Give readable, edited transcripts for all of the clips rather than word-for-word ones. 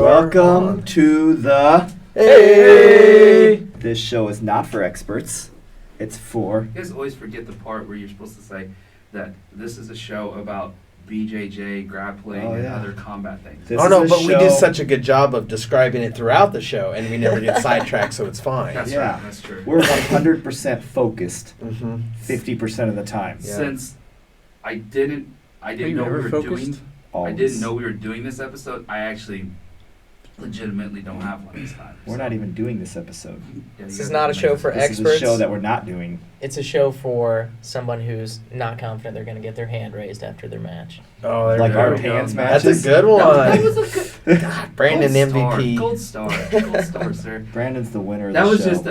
Welcome to the Heyyy. This show is not for experts. It's for... You guys always forget the part where you're supposed to say that this is a show about BJJ, grappling, and other combat things. This Oh no, is a but we show- do such a good job of describing it throughout the show, and we never get sidetracked, so it's fine. That's Yeah. right, that's true. We're 100% focused Mm-hmm. 50% of the time. Yeah. Since I didn't Are you know we never were focused? doing, Always. I didn't know we were doing this episode. I actually legitimately don't have one this time. We're not even doing this episode. Yeah, This you is guys not a make show it- for This is a experts. show that we're not doing. It's a show for someone who's not confident they're going to get their hand raised after their match. Oh, there Like we our go. pants That's matches. a good one. That was a good. God, Brandon MVP. Gold star, sir. Brandon's the winner of That the was show. just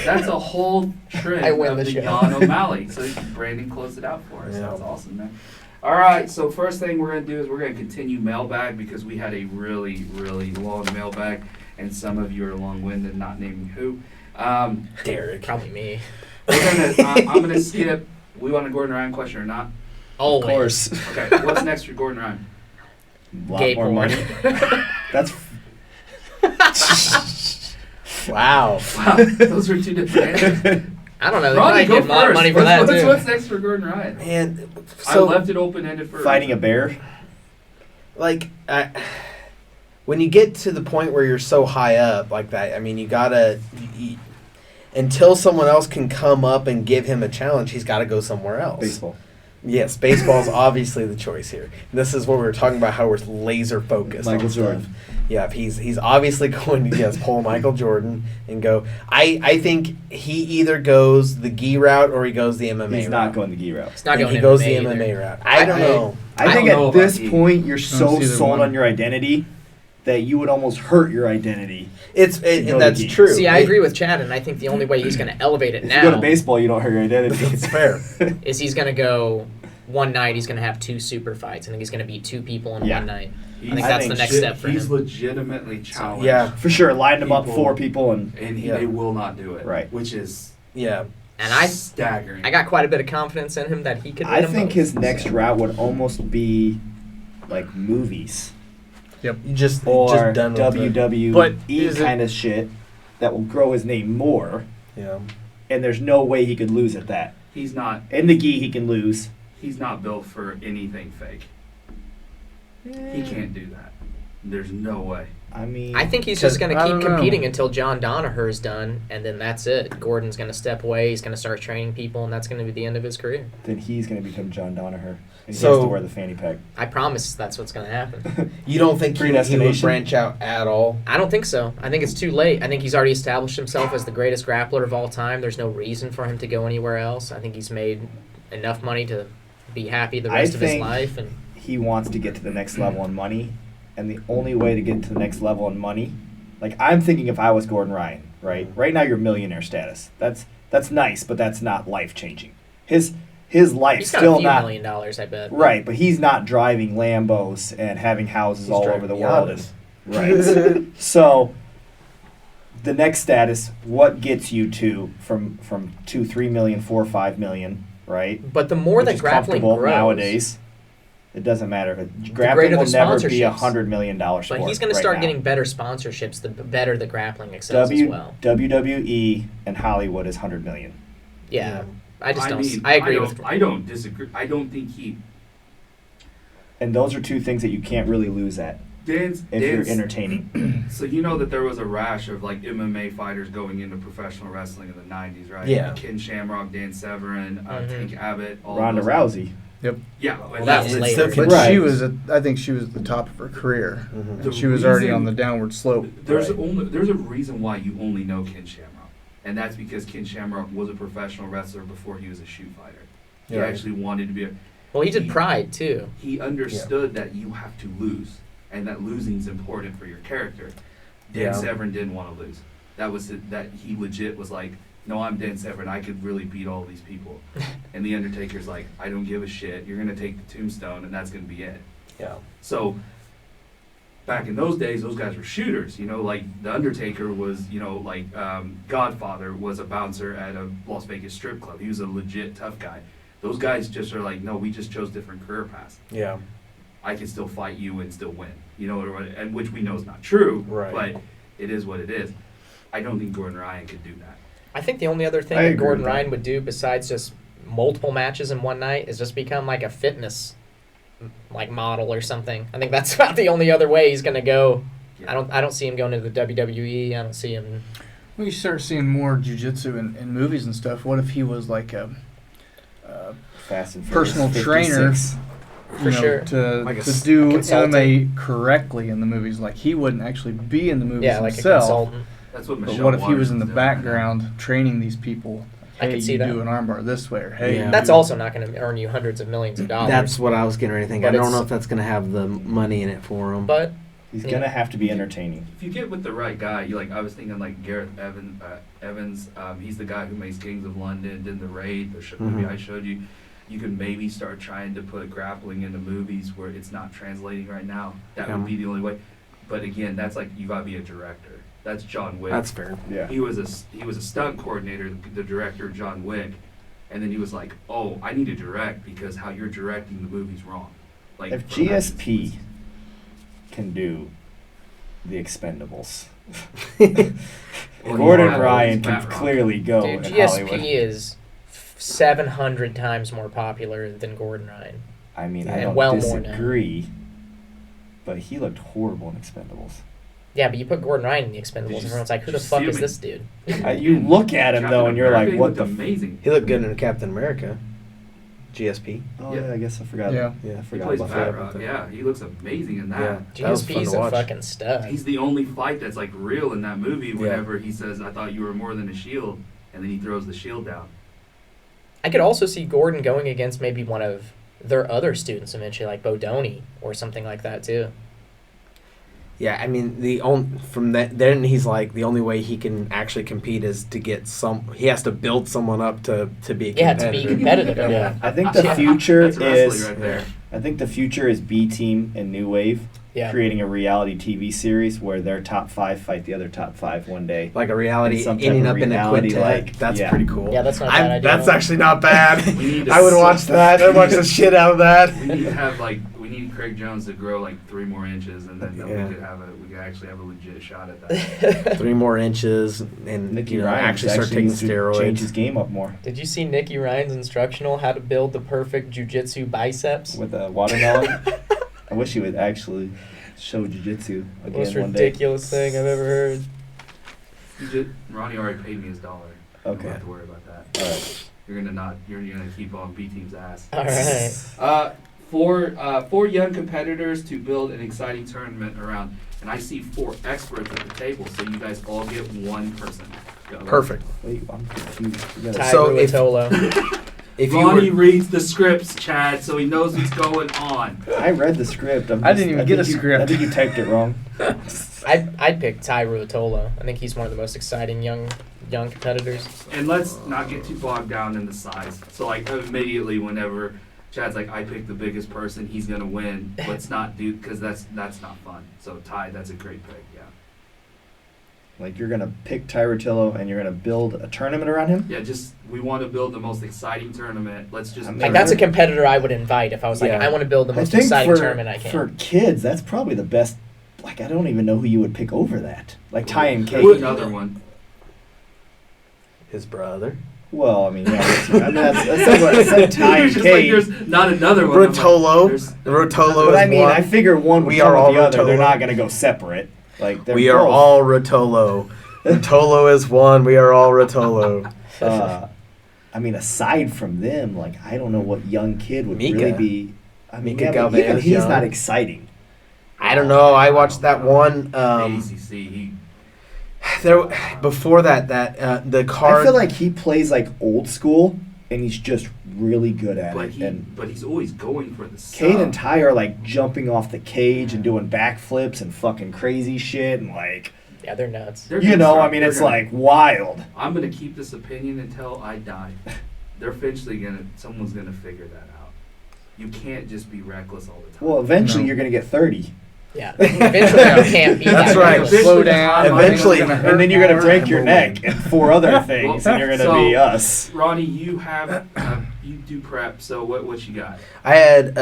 that's a whole trend I win of the the show. Jan O'Malley. So Brandon closed it out for us. Yeah. That's awesome, man. All right, so first thing we're gonna do is we're gonna continue mailbag because we had a really, really long mailbag, and some of you are long-winded, not naming who. Derek. Probably me. We're gonna. I'm gonna skip. We want a Gordon Ryan question or not? Always. Of course. Okay. What's next for Gordon Ryan? A lot Gay more porn. money. That's... Wow. Wow, those were two different answers. I don't know. They Ronnie, might go get a lot of first. money for that, too. What's next for Gordon Ryan? Man, I so left it open-ended for Fighting a bear. like when you get to the point where you're so high up like that, I mean, you gotta until someone else can come up and give him a challenge, he's got to go somewhere else. Baseball. Yes, baseball's obviously the choice here. This is what we were talking about, how we're laser focused. Michael on stuff. Jordan. Yeah, he's obviously going to pull Michael Jordan and go. I think he either goes the gi route or he goes the MMA He's route. not going the gi route. It's not And going he MMA goes the either. MMA route. I don't know. I think don't know at this about point you're so see either sold one. on your identity that you would almost hurt your identity. And go that's to gi. true. See, I agree with Chad, and I think the only way he's going to elevate it If you go to now baseball, you don't hurt your identity. It's fair. is he's going to go one night, he's going to have 2 super fights. I think he's going to beat 2 people in Yeah. one night. I He's- think that's the think next shit, step for He's him. legitimately challenged. Yeah. For sure, lined them up People- 4 people and Yeah. They will not do it. Right. Which is Yeah. And I staggering. got quite a bit of confidence in him that he could win I them think both. his next route would almost be like movies You just or done with it. But WWE is it- kind of shit that will grow his name more, Yeah. and there's no way he could lose at that. He's not. In the gi, he can lose. He's not built for anything fake. He can't do that. There's no way. I mean, I think he's just going to I keep don't know. competing until John Danaher is done, and then that's it. Gordon's going to step away. He's going to start training people, and that's going to be the end of his career. then he's going to become John Danaher, and he So- has to wear the fanny pack. I promise that's what's going to happen. You don't think he would Predestination? branch out at all? I don't think so. I think it's too late. I think he's already established himself as the greatest grappler of all time. There's no reason for him to go anywhere else. I think he's made enough money to be happy the rest of his think- life. And He wants to get to the next level in money, and the only way to get to the next level in money, like I'm thinking if I was Gordon Ryan, right? Right now you're millionaire status. That's nice, but that's not life changing. His life's he's got still a few not $1 million, I bet. right, but he's not driving Lambos and having houses He's all driving over the world. And, Miatas. right. So the next status, what gets you to from 2, 3 million, 4, 5 million, right? But the more Which that is grappling comfortable grows, nowadays. It doesn't matter. Grappling greater will the never be sponsorships. $100 million sport. but he's going to right start now. getting better sponsorships the better the grappling excels as well. WWE and Hollywood is $100 million. Yeah. I just don't. mean, I agree don't, with. I don't disagree. I don't think he. And those are two things that you can't really lose at if you're entertaining. So you know that there was a rash of like MMA fighters going into professional wrestling in the '90s, right? Yeah. Ken Shamrock, Dan Severin, Mhm. Tank Abbott, all Ronda those Rousey. Yeah, Well, that was It's later. still But Right. she was, I think she was at the top of her career. Mhm. The She was already reason- on the downward slope. There's Right. there's a reason why you only know Ken Shamrock, and that's because Ken Shamrock was a professional wrestler before he was a shoot fighter. He Yeah. actually wanted to be a. Well, he did Pride too. He understood that you have to lose, and that losing's important for your character. Dan Yeah. Severn didn't want to lose. That was that he legit was like, no, I'm Dan Severn. I could really beat all these people. And the Undertaker's like, I don't give a shit. You're gonna take the tombstone, and that's gonna be it. Yeah. So back in those days, those guys were shooters. You know, like the Undertaker was, you know, like Godfather was a bouncer at a Las Vegas strip club. He was a legit tough guy. Those guys just are like, no, we just chose different career paths. Yeah. I can still fight you and still win. you know, and which we know is not true, Right. but it is what it is. I don't think Gordon Ryan could do that. I think the only other thing I that agree Gordon with that. Ryan would do besides just multiple matches in one night is just become like a fitness like model or something. I think that's about the only other way he's gonna go. Yeah. I don't see him going to the WWE. I don't see him. We start seeing more jiu-jitsu in movies and stuff. What if he was like a Fast and personal Furious trainer 56. For sure. to Like a do consultant. MMA correctly in the movies? Like he wouldn't actually be in the movies Yeah, like a himself. consultant. That's what But Michelle what if he Waters was in the is doing right now. background training these people? I Hey, could see you that. do an armbar this way, or hey, Yeah. you That's do- also not going to earn you hundreds of millions of dollars. That's what I was getting ready to think. But I don't it's- know if that's going to have the money in it for him. But He's Yeah. gonna have to be entertaining. If you get with the right guy, you like. I was thinking like Gareth Evans. He's the guy who makes Kings of London, did the Raid, the movie Mhm. I showed you. You can maybe start trying to put grappling into movies where it's not translating right now. That Yeah. would be the only way. But again, that's like you gotta be a director. That's John Wick. That's fair. Yeah. He was a stunt coordinator, the director John Wick, and then he was like, "Oh, I need to direct because how you're directing the movie's wrong." Like If for GSP can do the Expendables, Well, Gordon yeah, Ryan he's can Matt Rock. clearly go dude, in GSP Hollywood. is 700 times more popular than Gordon Ryan. I mean, I And don't well more now. disagree, but he looked horrible in Expendables. Yeah, but you put Gordon Ryan in the Expendables, Did you- everyone's like, who did the you fuck see is him this dude? You look at him though, and you're Captain like, America, "What he the?" looked amazing. He looked good in Captain America. GSP. Oh Yeah. yeah, I guess I forgot. Yeah. Yeah. I He forgot plays about Fat that. Rock. Yeah, he looks amazing in that. Yeah. That was fun GSP's to a watch. fucking stud. He's the only fight that's like real in that movie. Whenever he says, "I thought you were more than a shield," and then he throws the shield down. I could also see Gordon going against maybe one of their other students eventually, like Bodoni or something like that too. Yeah, I mean from that then he's like the only way he can actually compete is to get he has to build someone up to be a Yeah, to be competitor. competitive. Yeah. I think the Yeah. future That's wrestling is. right there. I think the future is B Team and New Wave Yeah. creating a reality TV series where their top 5 fight the other top 5 one day. Like a reality Some type ending of up in a reality, quintet. like, That's yeah. pretty cool. Yeah, that's not a bad idea. That's actually not bad. We need to I would watch that. I'd watch the shit out of that. We need to have we need Craig Jones to grow like 3 more inches, and then Yeah. we could actually have a legit shot at that. 3 more inches and Nicky actually Ryan start taking needs to change his steroids. game up more Did you see Nicky Ryan's instructional how to build the perfect jiu-jitsu biceps? with a watermelon. I wish he would actually show jiu-jitsu again Most one day. ridiculous thing I've ever heard. Ronnie already paid me his $1. You Okay. don't have to worry about that. All right. You're gonna keep on B Team's ass. All right. Four young competitors to build an exciting tournament around, and I see 4 experts at the table, so you guys all get 1 person. Go. Perfect. Wait, I'm confused. You gotta- Ty So if- Ruotolo. If you Ronnie were, reads the scripts, Chad, so he knows what's going on. I read the script. I didn't even get a think script. I think you typed it wrong. I'd pick Ty Ruotolo. I think he's one of the most exciting young competitors. And let's not get too bogged down in the size. So like immediately, whenever Chad's like, "I picked the biggest person, he's gonna win." Let's not do because that's not fun. So Ty, that's a great pick. Yeah. Like you're gonna pick Tyrotillo and you're gonna build a tournament around him. Yeah, just we want to build the most exciting tournament. Let's just I'm Like that's a competitor I would invite if I was like, Yeah. I want to build the I most think exciting for, tournament I can. for kids, that's probably the best. Like I don't even know who you would pick over that. Like Ty and Kate. Another one. his brother. Well, I mean, yeah, that's what I said. Ty and It's just like Kate. there's not another one. I'm like, Rotolo. there's- Rotolo But is I mean, one. I figure one would We come are with all the other. They're Rotolo. not gonna go separate. Like they're We are both, all Rotolo. Rotolo is one. We are all Rotolo. I mean, aside from them, like I don't know what young kid would Mika. really be. I mean, Mika yeah, but Galvez even is he's young. not exciting. I don't know. I watched that one. ACC. He There before that the card. I feel like he plays like old school, and he's just really good at but it. And he's always going for the Kate and sub. Ty are like jumping off the cage and doing backflips and fucking crazy shit, and like Yeah, they're nuts. They're you gonna know, start- I mean, they're it's gonna- like wild. I'm gonna keep this opinion until I die. They're eventually someone's gonna figure that out. You can't just be reckless all the time. Well, eventually No. you're gonna get 30, Yeah. Eventually you can't be That's that right. reckless. Eventually Slow the down. time- Eventually- and then you're gonna break your neck and 4 other things, and you're gonna So- be us. Ronnie, you have you do prep. So what you got? I had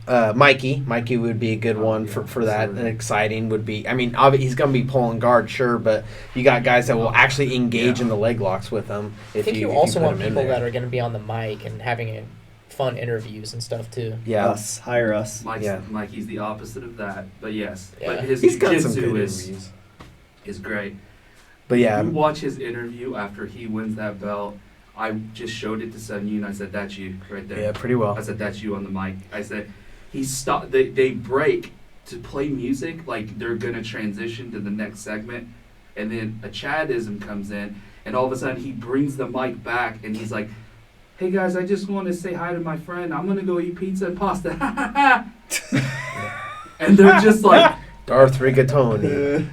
Mikey would be a good one for that. And exciting would be. I mean, he's going to be pulling guard, sure, but you got guys that will actually engage in the leg locks with him. I think you also want people that are going to be on the mic and having fun interviews and stuff too. Yeah, hire us. Mikey's the opposite of that, but yes, Yeah. but his he's got some jiu-jitsu good is interviews. great. But yeah, you watch his interview after he wins that belt. I just showed it to Sun Yun. I said, "That's you right there." Yeah, pretty well. I said, "That's you on the mic." I said, "He stopped. They break to play music like they're gonna transition to the next segment, and then a Chadism comes in, and all of a sudden he brings the mic back, and he's like." Hey guys, I just want to say hi to my friend. I'm gonna go eat pizza and pasta. And they're just like, Darth Rigatoni.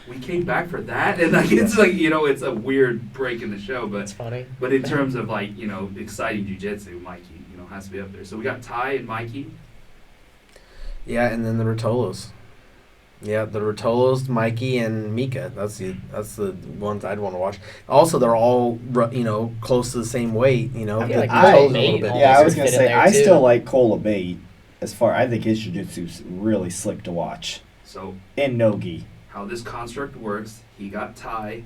we came back for that, and like it's like it's a weird break in the show, but It's funny. But in terms of like exciting jiu-jitsu, Mikey has to be up there. So we got Ty and Mikey. Yeah, and then the Rotolos. Yeah, the Rotolos, Mikey, and Mika. That's the ones I'd want to watch. Also, they're all close to the same weight. I feel like I- Cole Rotolos a Bate little bit. almost Yeah, I would was gonna fit in say there, I too. still like Cole Bate. I think his jiu-jitsu's really slick to watch. So In no-gi. how this construct works, he got Ty,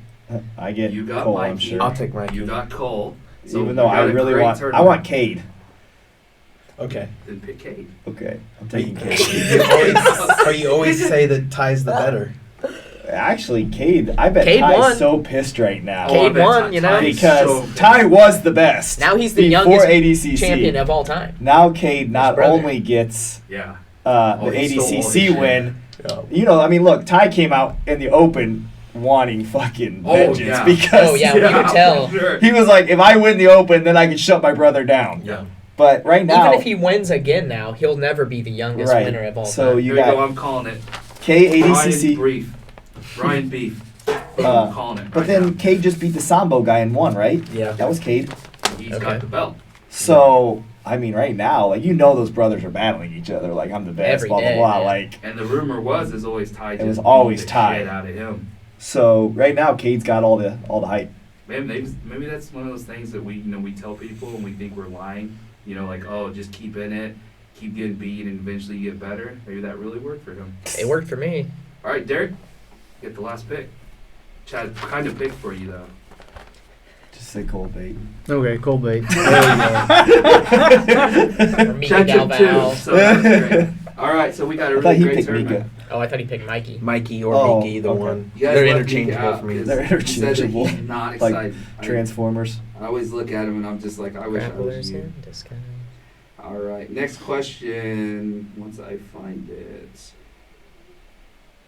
I get You got Cole, I'm Mikey. sure. I'll take Mikey. you got Cole. So Even we though I got a really great want, I tournament. want Cade. Okay. Then pick Cade. Okay, I'm taking You Cade. always say that Ty's the better. Actually, Cade, I bet Cade Ty's won. so pissed right now. Oh, I Cade bet won, Ty- you know? Ty is Because so Ty was the best. Now he's the before youngest ADCC. champion of all time. Now Cade not brother. only gets Yeah. the Oh, he stole all his ADCC shit. win, I mean, look, Ty came out in the open wanting fucking Oh, vengeance yeah. because Oh, yeah, you could tell. for sure. he was like, if I win the open, then I can shut my brother down. Yeah. But right now, Even if he wins again now, he'll never be the youngest right, winner of all so time. you There you go. got I'm calling it. KADCC. Brian Beef. I'm calling it. But right then now. Cade just beat the Sambo guy and won, right? Yeah. That was Cade. He's Okay. got the belt. So, I mean, right now, like, those brothers are battling each other. Like, I'm the best, Every blah, day, blah, blah. man. Like, And the rumor was always Ty. It was just always beat the Ty. shit out of him. so right now, Cade's got all the hype. Maybe that's one of those things that we tell people and we think we're lying. Like, oh, just keep in it, keep getting beat, and eventually you get better. Maybe that really worked for him. It worked for me. All right, Derek, get the last pick. Chad kind of picked for you though. Just say Cole Bate. Okay, Cole Bate. Or Mika Chad took two, Galval. so that was great. All right, so we got a I thought really he great picked tournament. Mika. Oh, I thought he picked Mikey. Mikey or Oh, Miki, the okay. one. You guys They're left interchangeable Mika for me. out They're 'cause he said that interchangeable. he's not Like excited. Transformers. I always look at him and I'm just like, I wish I was Grapplers you. in disguise. All right, next question. Once I find it.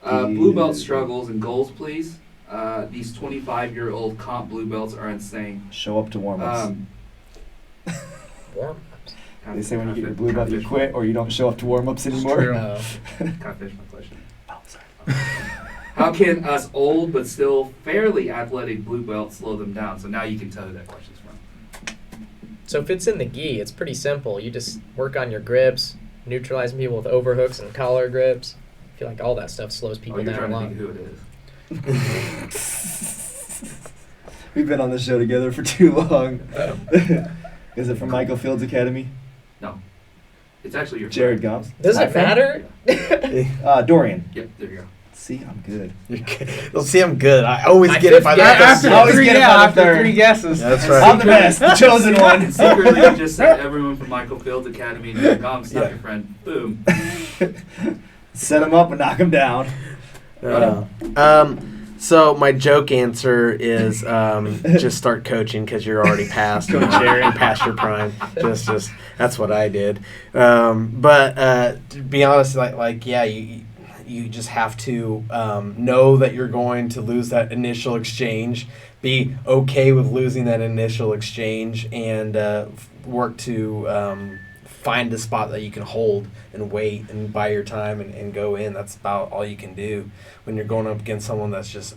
Blue belt struggles and goals, please. These 25-year-old comp blue belts are insane. Show up to warm-ups. Warm. They say when you get your blue belt, you quit, or you don't show up to warm-ups anymore. true. Oh. Can I finish my question? Oh, sorry. How can us old but still fairly athletic blue belts slow them down? So now you can tell who that question's from. So if it's in the gi, it's pretty simple. You just work on your grips, neutralizing people with overhooks and collar grips. I feel like all that stuff slows people Oh, you're down a trying to lot. think who it is. We've been on this show together for too long. Is it from Michael Fields Academy? No. It's actually your Jared friend. Gomes? Does My it friend? matter? Dorian. Yep, there you go. See, I'm good. They'll see I'm good. I always My get it fifth by guess. the After Always three, get it yeah, by the after third. three guesses. That's And right. I'm the best, the chosen one. Secretly, you just said everyone from Michael Fields Academy and Jared Gomes, not Yeah. your friend. Boom. Set him up and knock him down. So my joke answer is just start coaching because you're already past Coach Aaron. you're past your prime. Just that's what I did. But to be honest, yeah, you just have to know that you're going to lose that initial exchange. Be okay with losing that initial exchange and work to find a spot that you can hold and wait and buy your time and go in. That's about all you can do when you're going up against someone that's just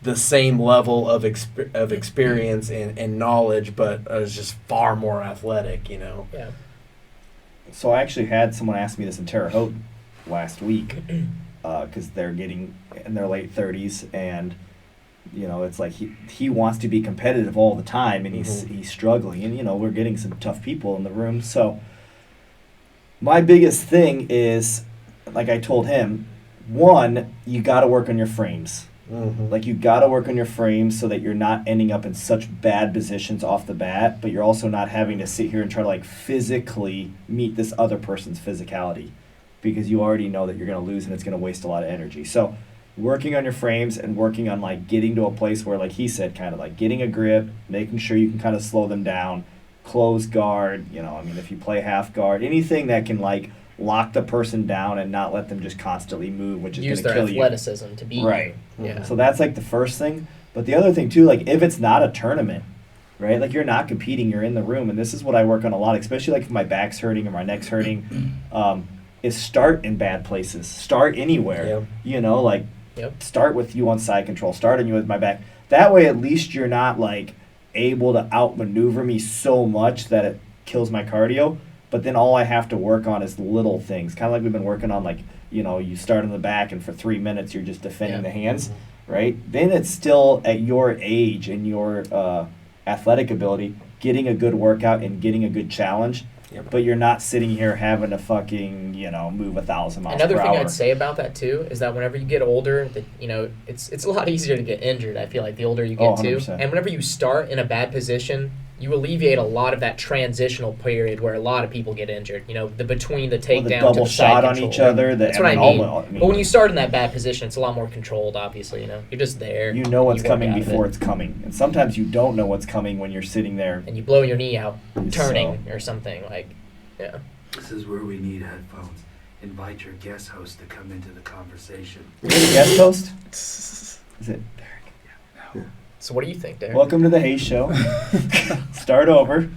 the same level of experience and knowledge, but is just far more athletic, Yeah. So I actually had someone ask me this in Terre Haute last week because they're getting in their late 30s and it's like he wants to be competitive all the time and he's struggling and we're getting some tough people in the room. So my biggest thing is, like I told him, one, you got to work on your frames. Mm-hmm. Like, you got to work on your frames so that you're not ending up in such bad positions off the bat, but you're also not having to sit here and try to, like, physically meet this other person's physicality, because you already know that you're going to lose and it's going to waste a lot of energy. So working on your frames and working on, like, getting to a place where, like he said, kind of like getting a grip, making sure you can kind of slow them down, close guard, you know, I mean, if you play half guard, anything that can, like, lock the person down and not let them just constantly move, which is going Use to their kill you. athleticism to beat Right. you. Yeah. So that's, like, the first thing. But the other thing, too, like, if it's not a tournament, right, like, you're not competing, you're in the room, and this is what I work on a lot, especially, like, if my back's hurting or my neck's hurting, is start in bad places. Start anywhere. Yep. You know, like, Yep. start with you on side control, start on you with my back. That way, at least you're not, like, able to outmaneuver me so much that it kills my cardio. But then all I have to work on is little things. Kind of like we've been working on, like, you know, you start in the back and for 3 minutes you're just defending Yeah. the hands, right? Then it's still at your age and your athletic ability, getting a good workout and getting a good challenge. Yep. But you're not sitting here having to fucking, you know, move 1,000 miles Another per thing hour. I'd say about that too is that whenever you get older, that you know it's a lot easier to get injured. I feel like the older you get Oh, too, 100%. and whenever you start in a bad position, you alleviate a lot of that transitional period where a lot of people get injured. You know, the between the Or takedown the to double the side shot on control. each other. That's what I mean. almost- But when you start in that bad position, it's a lot more controlled. Obviously, you know, you're just there. you know what's you work coming out of before it, it's coming. And sometimes you don't know what's coming when you're sitting there. and you blow your knee out turning or something like, yeah. This is where we need headphones. Invite your guest host to come into the conversation. You're the guest host? Is it? So what do you think, Derek? Welcome to the Heyyy Show. Start over.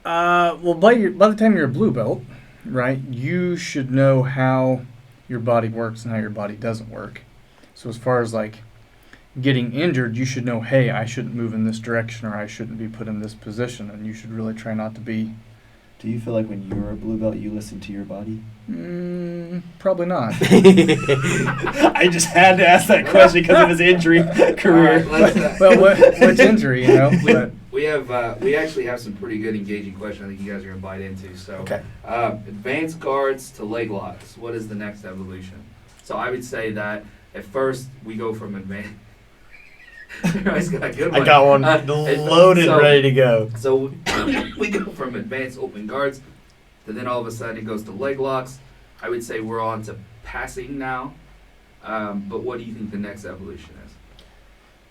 Well, by the time you're a blue belt, right, you should know how your body works and how your body doesn't work. So as far as like getting injured, you should know, hey, I shouldn't move in this direction or I shouldn't be put in this position, and you should really try not to be. Do you feel like when you were a blue belt, you listened to your body? Probably not. I just had to ask that question because of his injury career. All right, let's, Well, what's injury, you know? But we actually have some pretty good engaging questions I think you guys are going to bite into. So, Okay. Advanced guards to leg locks. What is the next evolution? So I would say that at first we go from advanced. Everybody's got a good one. I got one loaded, so- ready to go. So we go from advanced open guards to then all of a sudden it goes to leg locks. I would say we're on to passing now. But what do you think the next evolution is?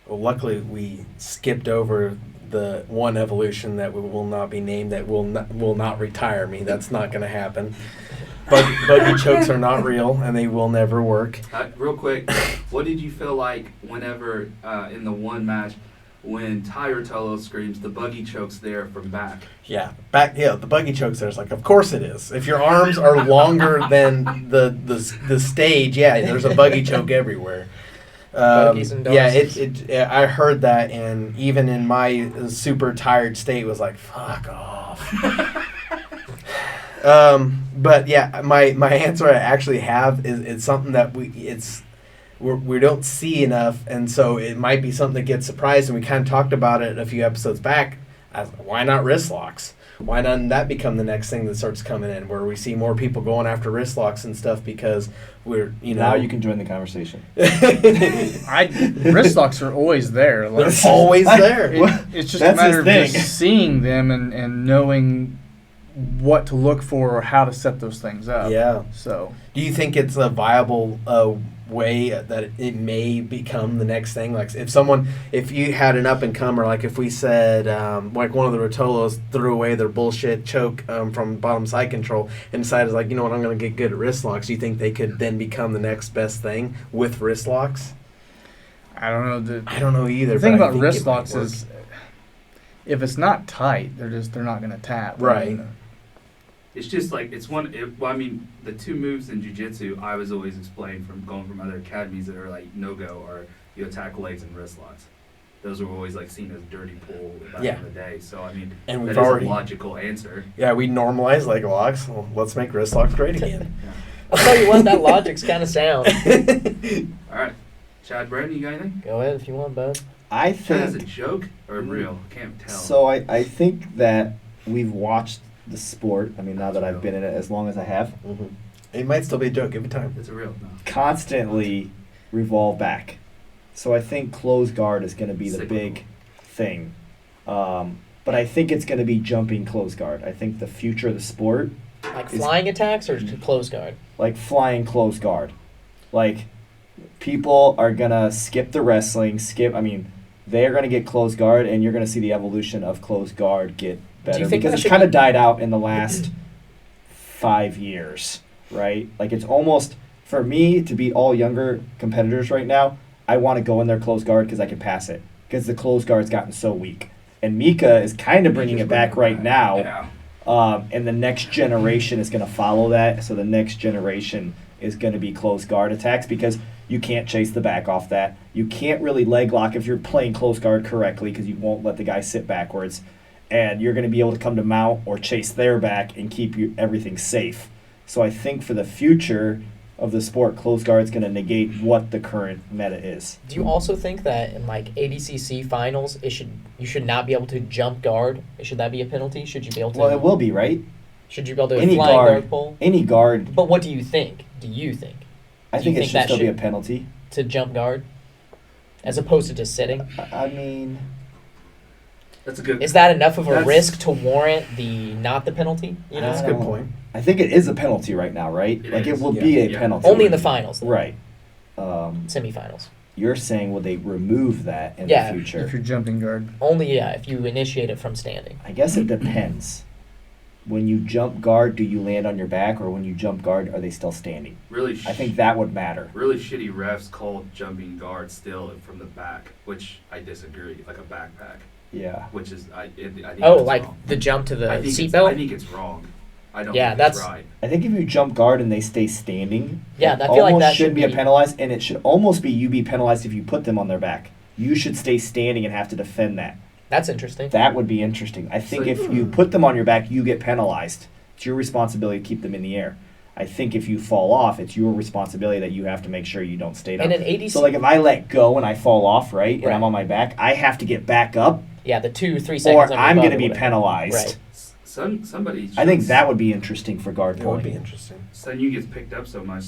Well, luckily we skipped over the one evolution that will not be named that will not retire me. That's not going to happen. Buggy chokes are not real, and they will never work. Real quick, what did you feel like whenever in the one match when Ty Rotolo screams the buggy chokes there from back? Yeah, the buggy chokes there's like, of course it is. If your arms are longer than the stage, yeah, there's a buggy choke everywhere. Buggies and Yeah, doses. I heard that, and even in my super tired state, was like, fuck off. But yeah, my answer I actually have is something that we don't see enough, and so it might be something that gets surprised. And we kind of talked about it a few episodes back. Why not wrist locks? Why doesn't that become the next thing that starts coming in, where we see more people going after wrist locks and stuff because we're, you know. Now you can join the conversation. wrist locks are always there. Like, They're always there. it's just That's a matter of his just thing. seeing them and knowing what to look for or how to set those things up. Yeah. So Do you think it's a viable way that it may become the next thing? Like if you had an up and comer, like if we said like one of the Rotolos threw away their bullshit choke from bottom side control and decided like, you know what, I'm going to get good at wrist locks. Do you think they could then become the next best thing with wrist locks? I don't know. I don't know either. The thing but I about think wrist it might locks work. is if it's not tight, they're not going to tap. Right. It's just like I mean, the two moves in jiu-jitsu I was always explained from going from other academies that are like no-go are you attack legs and wrist locks. Those were always like seen as dirty pull back Yeah. in the day. So I mean, And that we've is already a logical answer. Yeah, we normalize leg locks. Well, let's make wrist locks great again. I'll tell you what, that logic's kind of sound. All right, Chad, Brandon, you got anything? Go ahead if you want, bud. I Chad, is it a think joke or real? I can't tell. so. I think that we've watched the sport, I mean, now that I've been in it as long as I have, Mm-hmm. It might still be a joke every time. It's a real no. constantly revolve back. So I think closed guard is going to be the Cyclical. big thing. But I think it's going to be jumping closed guard. I think the future of the sport, Like Is- flying attacks or just close guard? like flying closed guard. Like, people are going to skip the wrestling, they're going to get closed guard, and you're going to see the evolution of closed guard get better. think Because that it's should kind of be- died out in the last 5 years, right? Like, it's almost, for me, to beat all younger competitors right now, I want to go in there closed guard because I can pass it. Because the closed guard's gotten so weak. And Mika is kind of bringing it back right now. Yeah. And the next generation is going to follow that. So the next generation is going to be close guard attacks because you can't chase the back off that. You can't really leg lock if you're playing close guard correctly because you won't let the guy sit backwards. And you're going to be able to come to mount or chase their back and keep everything safe. So I think for the future of the sport, close guard is going to negate what the current meta is. Do you also think that in like ADCC finals, you should not be able to jump guard? Should that be a penalty? Should you be able to? Well, it will be, right? Should you be able to Any flying guard. guard pull? Any guard, But what do you think? Do you think I Do think you it think should that still be a should- penalty. to jump guard, as opposed to just sitting? I mean, That's a good. Is that enough of a That's- risk to warrant the not the penalty? You know, That's a good point. I think it is a penalty right now, right? It Like is. it will Yeah. be a Yeah. penalty. only in the finals, though. Right. Semifinals. You're saying will they remove that in Yeah. the If future? you're jumping guard. Only if you initiate it from standing. I guess it depends. When you jump guard, do you land on your back, or when you jump guard, are they still standing? really. I think that would matter. Really shitty refs called jumping guard still from the back, which I disagree. Like a backpack, Yeah. which is I think Oh, that's like wrong. the jump to the I think seatbelt? I think it's wrong. I don't Yeah, think that's- it's right. I think if you jump guard and they stay standing, Yeah, it I feel like almost that should should be a be- penalized, and it should almost be you be penalized if you put them on their back. You should stay standing and have to defend that. That's interesting. That would be interesting. I think So- if you put them on your back, you get penalized. It's your responsibility to keep them in the air. I think if you fall off, it's your responsibility that you have to make sure you don't stay down. And in ADC, So like if I let go and I fall off, right, and Right. I'm on my back, I have to get back up, yeah, the 2-3 or seconds. on your I'm butt going to or be whatever. penalized. Right. Somebody. I think that would be interesting for guard It would be pulling. interesting. Senyu gets picked up so much.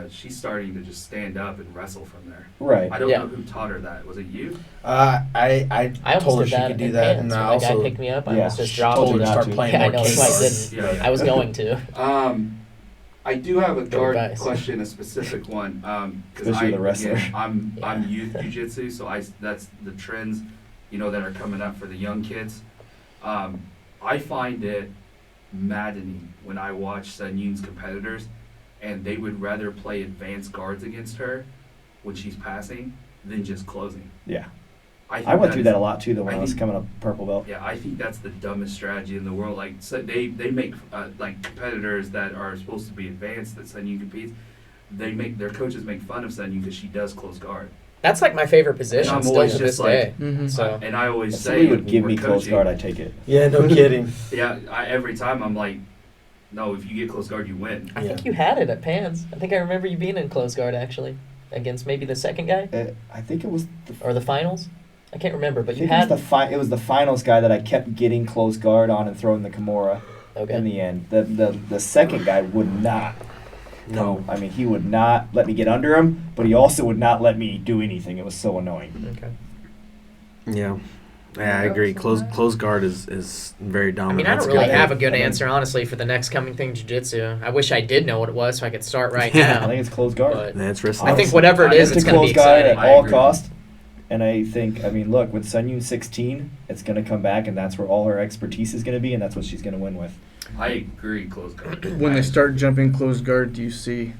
She's starting to just stand up and wrestle from there. Right. I don't Yeah. know who taught her that. Was it you? I I almost told her did she that could do in that, pants. and When I that guy also picked me up, I Yeah, almost just she dropped told it. you to not start to. playing Yeah, I more know, that's why I cases. didn't. Yeah, yeah. I was going to. I do have a guard advice. question, a specific one, because Especially the wrestler. I'm Yeah. youth jujitsu, so that's the trends, that are coming up for the young kids. I find it maddening when I watch Sun Yun's competitors, and they would rather play advanced guards against her when she's passing than just closing. Yeah. think I went through is- that a lot too, though, when I I was think- coming up purple belt. Yeah, I think that's the dumbest strategy in the world. Like, so they make like competitors that are supposed to be advanced that Sun Yun competes. Their coaches make fun of Sun Yun because she does close guard. That's like my favorite position I'm still always to this just like- day. Mm-hmm. So And I always If say, somebody would when give we're me close coaching- guard, I'd take it. Yeah, no kidding. Yeah, every time I'm like, no, if you get close guard, you win. I think you had it at Pans. I think I remember you being in close guard actually against maybe the second guy I think it was the or the finals. I can't remember, but I you think had. it was the finals guy that I kept getting close guard on and throwing the Kimura in Okay. the end. The second guy would not. No. I mean, he would not let me get under him, but he also would not let me do anything. It was so annoying. Okay. Yeah. Yeah, I agree. Close guard is very I dominant. mean, I don't That's really good. have a good I mean- answer, honestly, for the next coming thing, jiu-jitsu. I wish I did know what it was so I could start right Yeah. I now. think it's close guard. But That's risky. I think whatever it is, It's it's a going to be close guard exciting. at I all agree. cost. And I think, look, with Sun Yun 16, it's going to come back, and that's where all her expertise is going to be, and that's what she's going to win with. I agree, close guard. When they start jumping close guard, do you see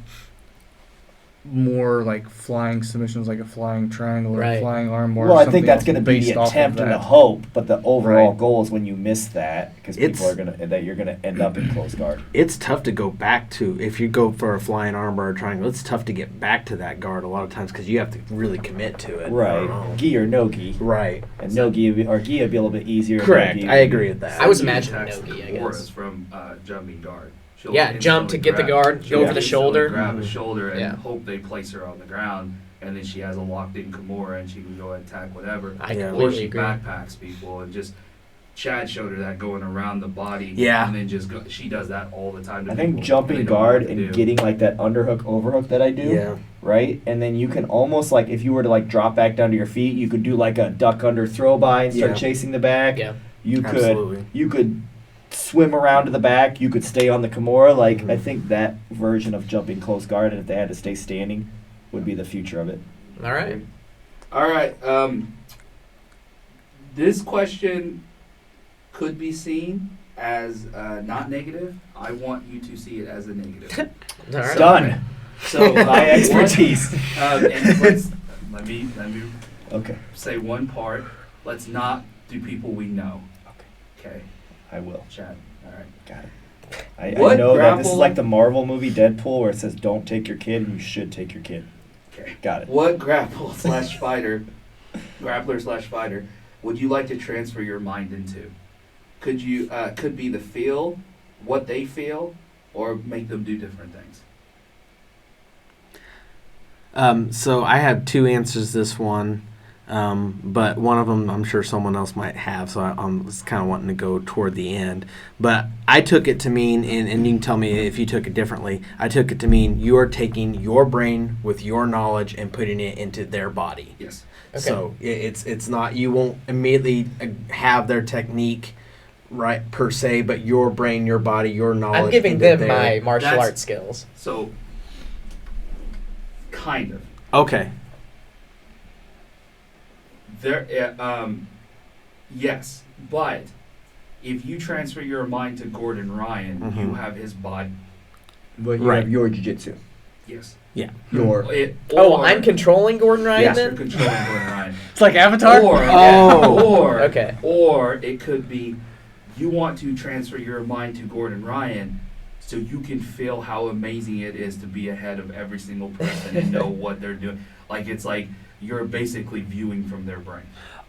more like flying submissions, like a flying triangle or Right. a flying arm bar? Well, or I think something that's else going to be based the off of attempt and the that? hope, but the overall Right. goal is when you miss that, because people It's- are going to, that you're going to end up in close guard. It's tough to go back to if you go for a flying armbar or triangle. It's tough to get back to that guard a lot of times because you have to really commit to it. Right. Gi or no gi. Right. And no gi, or gi would be a little bit easier. Correct. No gi I would agree be- with that. I was Sun Yun imagining attacks no-gi, I Kimuras guess. from jumping guard. She'll Yeah, jump to instantly get the grab- guard, she'll go over the instantly shoulder. grab a Mhm. shoulder, and Yeah. hope they place her on the ground, and then she has a locked-in Kimura, and she can go attack whatever. I Yeah. Or completely she agree. backpacks people and just Chad showed her that going around the body. Yeah. And then just go. She does that all the time. To I think people. jumping They don't know guard what to and do. getting like that underhook overhook that I do. Yeah. Right, and then you can almost like if you were to like drop back down to your feet, you could do like a duck under throw by and start Yeah. chasing the back. Yeah. You could Absolutely. you could swim around to the back. You could stay on the Kimura. Like Mhm. I think that version of jumping close guard, and if they had to stay standing, would be the future of it. All right. All right. This question could be seen as not negative. I want you to see it as a negative. All right. Done. So My expertise. And let me Okay, say one part. Let's not do people we know. Okay, I will. Chad. All right. Got it. I What know that this is grapple- like the Marvel movie Deadpool, where it says "Don't take your kid," and you should take your kid. Okay. Got it. What grappler/fighter would you like to transfer your mind into? Could you could be the feel, what they feel, or make them do different things? So I have two answers to this one, but one of them I'm sure someone else might have, so I'm just kind of wanting to go toward the end. But I took it to mean, and you can tell me if you took it differently, I took it to mean you are taking your brain with your knowledge and putting it into their body. Yes. Okay. So it's not, you won't immediately have their technique right per se, but your brain, your body, your knowledge. I'm giving into them their- my martial That's- arts skills. So, kind of. Okay. Yes, but if you transfer your mind to Gordon Ryan, you Mhm. have his body. But you Right. have your jiu-jitsu. Yes. Your I'm controlling Gordon Ryan Yes, You're then? controlling Gordon Ryan. It's like Avatar. Or, Oh. Okay. Or it could be you want to transfer your mind to Gordon Ryan so you can feel how amazing it is to be ahead of every single person and know what they're doing. Like it's like you're basically viewing from their brain.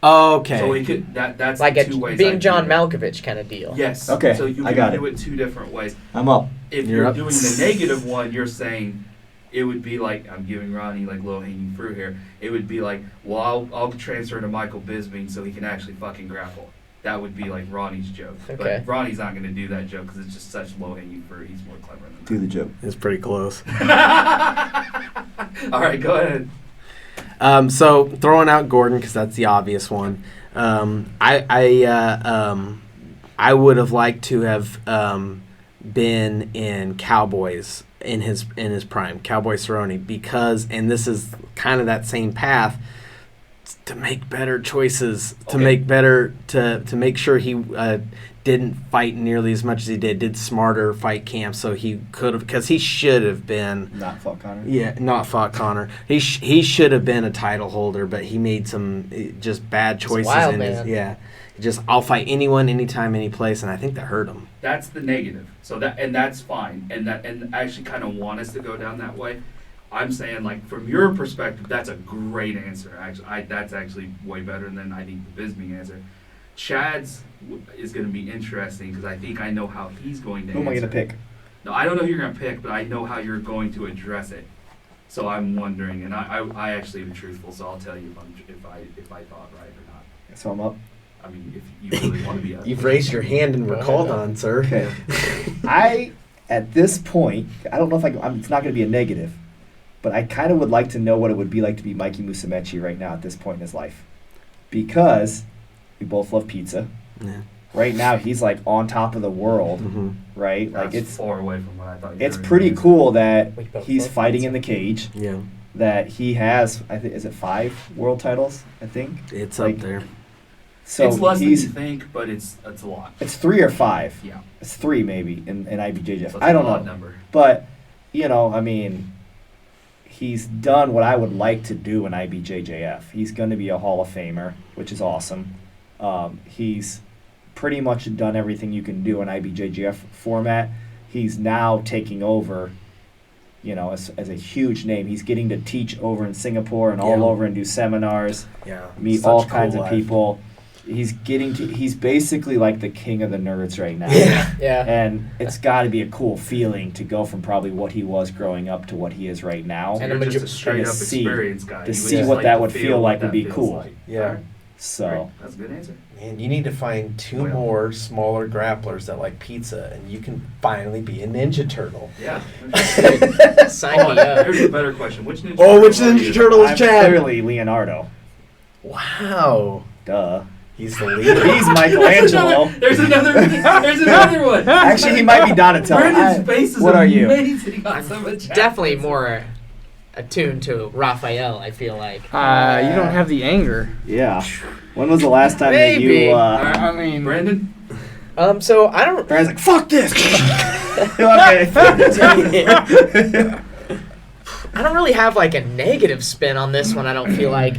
Okay. So it could that's Like the a two ways I being view John it. Malkovich kind of deal. Yes. Okay, So you I can got do it two different ways. I'm up. If You're you're up. doing the negative one, you're saying it would be like I'm giving Ronnie like low hanging fruit here. It would be like, well, I'll transfer to Michael Bisping so he can actually fucking grapple. That would be like Ronnie's joke. Okay. But Ronnie's not going to do that joke because it's just such low hanging fruit. He's more clever Do than the joke. It's pretty close. that. All right, go ahead. So throwing out Gordon because that's the obvious one. I would have liked to have been in Cowboys in his prime, Cowboy Cerrone, because, and this is kind of that same path, to make better choices, to Okay. make better, to make sure he didn't fight nearly as much as he did smarter fight camps, so he could have, because he should have been. Not fuck Connor. Yeah, not fought Connor. He should have been a title holder, but he made some just bad choices. wild, in man. his, yeah, just I'll fight anyone, anytime, any place, and I think that hurt him. That's the negative. So that's fine. And I actually kind of want us to go down that way. I'm saying like from your perspective, that's a great answer. Actually, that's actually way better than I think the Bisping answer. Chad's is going to be interesting because I think I know how he's going to Who am I answer. gonna pick? No, I don't know who you're going to pick, but I know how you're going to address it. So I'm wondering, and I actually am truthful, so I'll tell you if I thought right or not. So I'm up. I mean, if you really want to be up. You've raised your hand and were Go called ahead. on, sir. Okay. At this point, I don't know if it's not going to be a negative, but I kind of would like to know what it would be like to be Mikey Musumeci right now at this point in his life. Because we both love pizza. Yeah. Right Now he's like on top of the world, Mm-hmm. right? Like That's it's far away from what I thought. You it's were pretty gonna cool that We both he's love fighting pizza. in the cage, Yeah, that he has, I think, is it 5 world titles, I think? it's Like, up there. So it's less than he's you think, but it's a lot. it's 3 or 5. Yeah. It's 3 maybe in IBJJF. So it's I don't an odd know. number. But, I mean, he's done what I would like to do in IBJJF. He's going to be a Hall of Famer, which is awesome. He's pretty much done everything you can do in IBJJF format. He's now taking over, as a huge name. He's getting to teach over in Singapore and all Yeah. over and do seminars, Yeah, meet such all cool kinds of life. people. He's basically like the king of the nerds right now. Yeah. Yeah. And it's got to be a cool feeling to go from probably what he was growing up to what he is right now. So And you're a just a major- straight and up to see- experienced guy. to You see just what like that to would feel what like that would be feels cool. like. Yeah. Alright. So That's a good answer. Man, you need to find two Well. more smaller grapplers that like pizza, and you can finally be a Ninja Turtle. Yeah. Sign me up. Here's a better question. Which Ninja Oh, which Turtle are Ninja you? Turtle is I'm Chad? clearly Leonardo. Wow. Duh. He's the leader. He's Michelangelo. There's another one. Actually, he might be Donatello. Brandon's face is What are you? amazing. on some of Chad's Definitely faces. more attuned to Raphael, I feel like. You don't have the anger. Yeah. When was the last time that Maybe. you? I mean, Brandon. So I don't. Brandon's like, "Fuck this." Okay. I don't really have like a negative spin on this one. I don't feel like.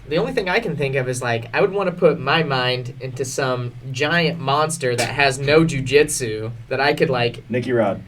The only thing I can think of is like I would want to put my mind into some giant monster that has no jujitsu that I could like. Nicky Rod.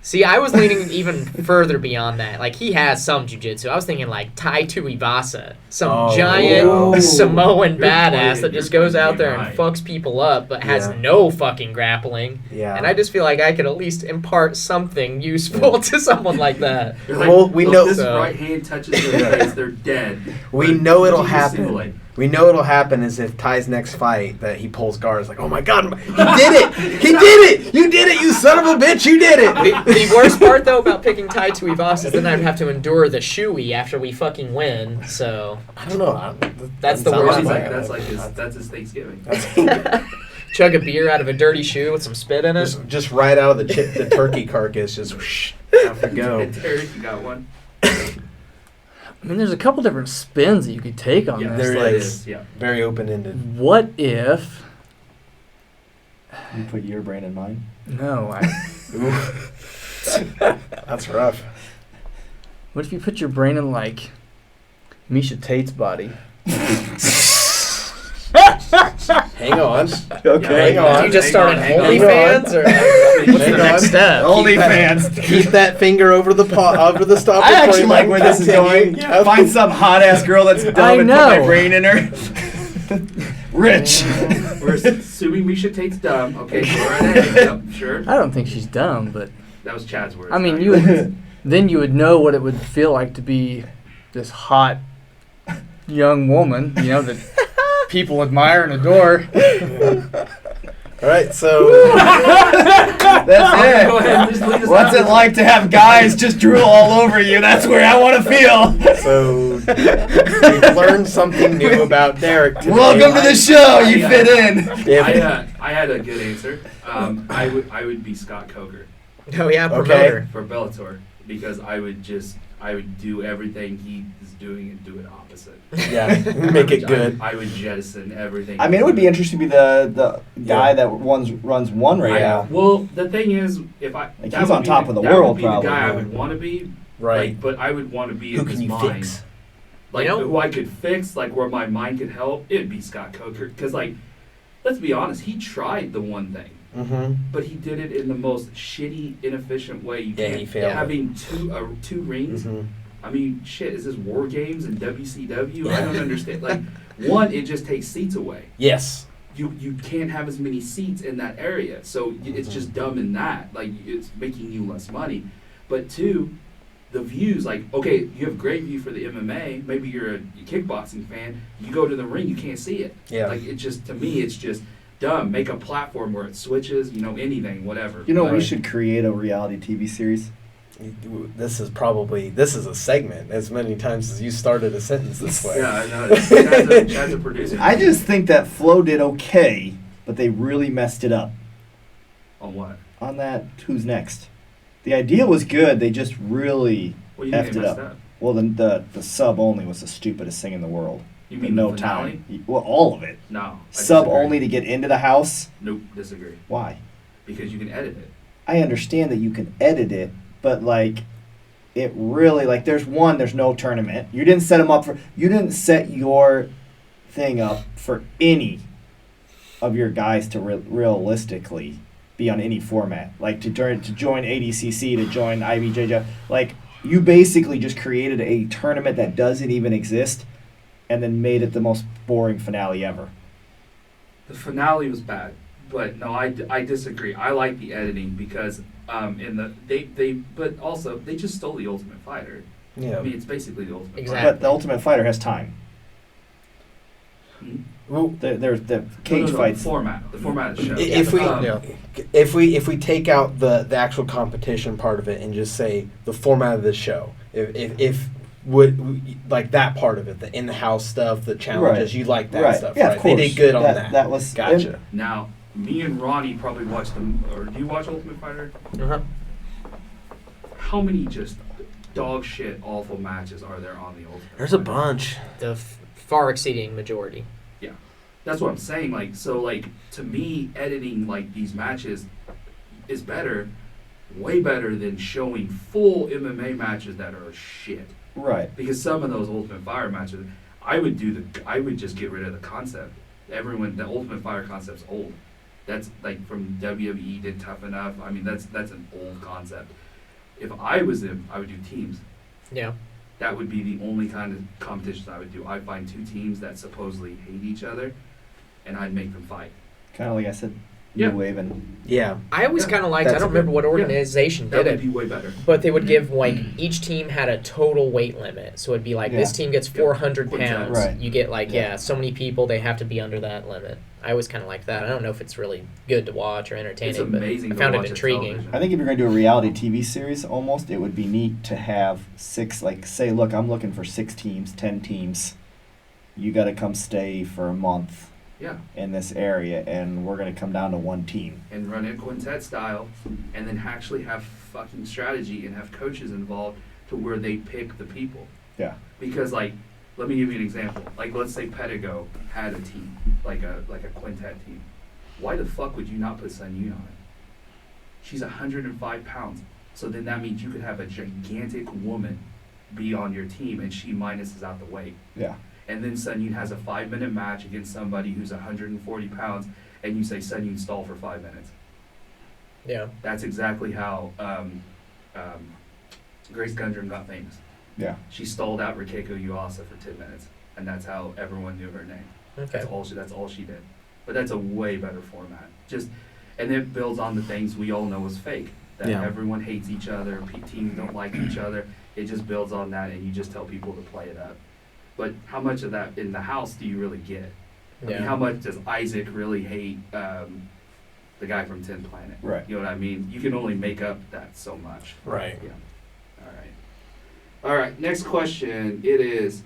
See, I was leaning even further beyond that. Like he has some jujitsu. I was thinking like Tai Tuivasa, some giant Ooh. Samoan You're badass playing- that just you're goes playing out there and right. fucks people up, but has Yeah. no fucking grappling. Yeah. And I just feel like I could at least impart something useful to someone like that. You're like, Well, we if know- this So- right hand touches their face, they're dead. We But know it'll you just happen. simulate. We know it'll happen is if Ty's next fight that he pulls guards like, oh my god, he did it! He did it! You did it, you son of a bitch, you did it! The worst part though about picking Tai Tuivasa is then I'd have to endure the shoey after we fucking win. So I don't know. That's the Sounds worst He's part. like, that's his Thanksgiving. chug a beer out of a dirty shoe with some spit in it. Just right out of the turkey carcass, just whoosh, off we go. Derek, you got one? I mean, there's a couple different spins that you could take on Yeah, this. there it is. is. Yeah. Very open-ended. What if? You put your brain in mine. No, That's rough. what if you put your brain in like Misha Tate's body? Hang on. Okay. Hang on. Did you just start an Hang on. OnlyFans or what's Hang the next on. step? OnlyFans. Keep that finger over the over the stopper. I actually point. like where this is going. Yeah. Find some hot ass girl that's dumb I and put my know. brain in her. Rich. We're assuming Misha Tate's dumb. Okay, go right ahead. Yep, sure. I don't think she's dumb, but That was Chad's words. I mean, not you yours. would, then you would know what it would feel like to be this hot young woman, you know, that people admire and adore. All right, so Go That's ahead, it. just lead us What's out. it like to have guys just drool all over you? That's where I want to feel. so we've learned something new about Derek today. Welcome to the show. You fit in. Yeah, I had a good answer. I would be Scott Coker Oh yeah, Okay. promoter. for Bellator because I would do everything he is doing and do it opposite. yeah, make it good. I would jettison everything. I mean, it would be interesting to be the guy Yeah. that runs one right Yeah. now. Well, the thing is, if I Like, that he's would on be top of the that world, would be probably. the guy I would want to be. Right. Like, but I would want to be Who in can his you mind. fix? Like You know- who I could fix, like where my mind could help. It'd be Scott Coker because, like, let's be honest, he tried the one thing. Mm-hmm. But he did it in the most shitty, inefficient way you Yeah, can. he failed. Having two rings. Mm-hmm. I mean, shit. Is this War Games and WCW? I don't understand. Like, one, it just takes seats away. Yes. You can't have as many seats in that area, so it's just dumb in that. Like, it's making you less money. But two, the views. Like, okay, you have a great view for the MMA. Maybe you're a kickboxing fan. You go to the ring, you can't see it. Yeah. Like, it just, to me, it's just dumb. Make a platform where it switches. You know, anything, whatever. You know, we Right. should create a reality TV series. This is a segment as many times as you started a sentence this way. Yeah, I know. Chad's a producer. I just think that Flo did okay, but they really messed it up On what? on that Who's Next. The idea was good. They just really What do you think effed they it messed up. up? Well, the sub only was the stupidest thing in the world. You In mean no the finale? time. Well, all of it. No. I Sub disagree. only to get into the house. Nope, disagree. Why? Because you can edit it. I understand that you can edit it, but like, it really like there's no tournament. You didn't set your thing up for any of your guys to realistically be on any format. Like to join ADCC, to join IBJJ. Like you basically just created a tournament that doesn't even exist, and then made it the most boring finale ever. The finale was bad, but no, I disagree. I like the editing because but also they just stole the Ultimate Fighter. Yeah. I mean, it's basically the Ultimate Exactly. But the Ultimate Fighter has time. Fighter. Well, There's the cage No, fights. The format of the show. If we Yeah. if we take out the actual competition part of it and just say the format of the show, if would like that part of it, the in-house stuff, the challenges, Right. you like that Right. stuff, Yeah, right? of They course. did good on that. That was Gotcha. Now, me and Ronnie probably watched them, or do you watch Ultimate Fighter? Uh-huh. How many just dog shit awful matches are there on the Ultimate There's a Fighter? bunch. The far exceeding majority. That's what I'm saying. Like, so, like, to me, editing, like, these matches is better, way better than showing full MMA matches that are shit. right. Because some of those Ultimate Fire matches, I would just get rid of the concept. The Ultimate Fire concept's old. That's, like, from WWE did Tough Enough. I mean, that's an old concept. If I was them, I would do teams. Yeah. That would be the only kind of competitions I would do. I'd find two teams that supposedly hate each other, and I'd make them fight. Kind of like I said, Yeah. New Wave and Yeah. I always Yeah, kind of liked. I that's don't a remember good- what organization That did would it, be way better. but they would give like each team had a total weight limit. So it'd be like this Yeah. team gets 400 Quintet. pounds. Right. You get like Yeah. so many people. They have to be under that limit. I always kind of liked that. I don't know if it's really good to watch or entertaining, It's amazing but I to found watch it on intriguing. television. I think if you're going to do a reality TV series, almost, it would be neat to have 6, like, say, look, I'm looking for 6 teams, 10 teams. You got to come stay for a month Yeah, in this area, and we're going to come down to one team. and run it quintet style, and then actually have fucking strategy and have coaches involved to where they pick the people. Yeah. Because, like, let me give you an example. Like, let's say Pedigo had a team, like a quintet team. Why the fuck would you not put Sun Yun on it? She's 105 pounds. So then that means you could have a gigantic woman be on your team, and she minuses out the weight. Yeah. And then Sun Yun has a 5-minute match against somebody who's 140 pounds, and you say Sun Yun stall for 5 minutes. Yeah. That's exactly how Grace Gundrum got famous. Yeah. She stalled out Rikeko Yuasa for 10 minutes, and that's how everyone knew her name. Okay. That's all she did. But that's a way better format. And it builds on the things we all know is fake. That Yeah. everyone hates each other, teams don't like each other. It just builds on that, and you just tell people to play it up. But how much of that in the house do you really get? I mean, how much does Isaac really hate the guy from 10 Planet? Right. You know what I mean? You can only make up that so much. Right. Yeah. All right. Next question. It is,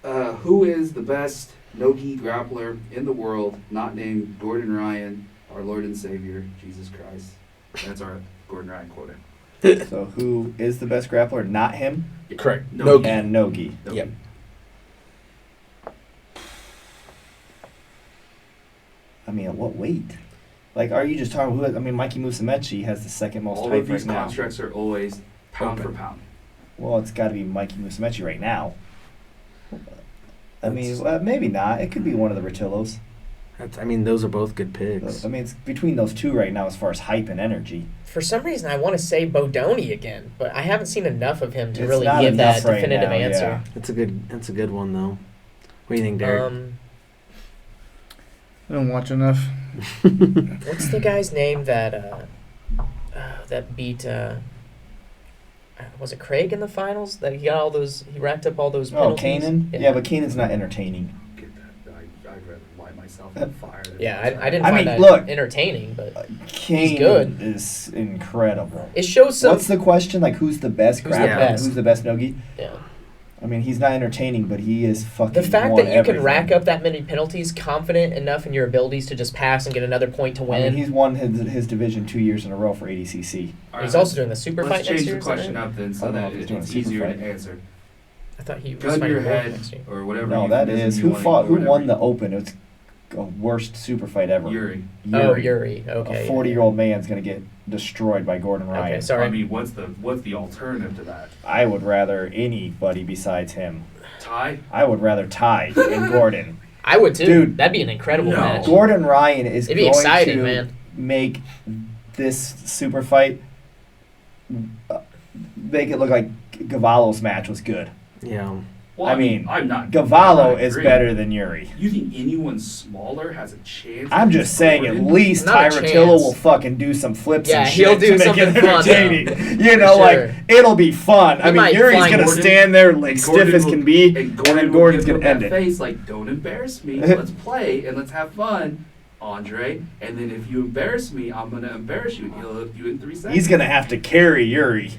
who is the best no-gi grappler in the world, not named Gordon Ryan, our Lord and Savior, Jesus Christ? That's our Gordon Ryan quota. So who is the best grappler? Not him Correct. No-gi. and Nogi. No-gi. Yep. I mean, at what weight? Like, are you just talking? I mean, Mikey Musumeci has the second most All height of these right now. constructs are always pound Open. for pound. Well, it's got to be Mikey Musumeci right now. I mean, maybe not. It could be one of the Rotillos. Those are both good picks. I mean, it's between those two right now as far as hype and energy. For some reason, I want to say Bodoni again, but I haven't seen enough of him to It's really not give that enough right definitive now, answer. That's a good one though. What do you think, Derek? I don't watch enough. What's the guy's name that beat? Was it Craig in the finals? That he got all those. He racked up all those. Oh, penalties? Kanan? Yeah, but Kanan's not entertaining. Get that. I'd rather light myself on fire. Than Yeah, I didn't I find mean, that look. entertaining, but Kanan good. is incredible. it shows some. What's the question? Like, who's the best Who's the grappler? best? Who's the best Nogi? Yeah. I mean, he's not entertaining, but he is fucking. The fact won that you can everything. rack up that many penalties, confident enough in your abilities to just pass and get another point to I win. mean, he's won his division 2 years in a row for ADCC. All right, He's also doing the super let's fight change next year. the is that question right? up then, I so don't know that if he's doing a it's super easier fight. to answer. I thought he was Gun to fighting your Wolf head next year. or whatever. No, that euphemism is you who wanna fought. use, Who whatever. won the Open? It's a worst super fight ever. Yuri. Oh, Yuri. Okay. A 40-year-old man's gonna get destroyed by Gordon Ryan. Okay, sorry. I mean, what's the alternative to that? I would rather anybody besides him. Ty? I would rather Ty and Gordon. I would too. Dude. That'd be an incredible No. match. Gordon Ryan is It'd be going exciting, to man. make this super fight make it look like Gavallo's match was good. Yeah. Well, I mean, I'm not. Gavallo I is agree. better than Yuri. You think anyone smaller has a chance? I'm against just saying, at Gordon? least Not a Tyra chance. Tilla will fucking do some flips Yeah, and shit he'll do to make something it fun, though. entertaining. You know, For like, sure. it'll be fun. I He mean, might Yuri's fly going to Gordon- stand there like and stiff Gordon as will- can be, and and Gordon then will Gordon's give going to him end that it. face like, don't embarrass me. Let's play and let's have fun, Andre. And then if you embarrass me, I'm going to embarrass you, and he'll hook you in 3 seconds. He's going to have to carry Yuri.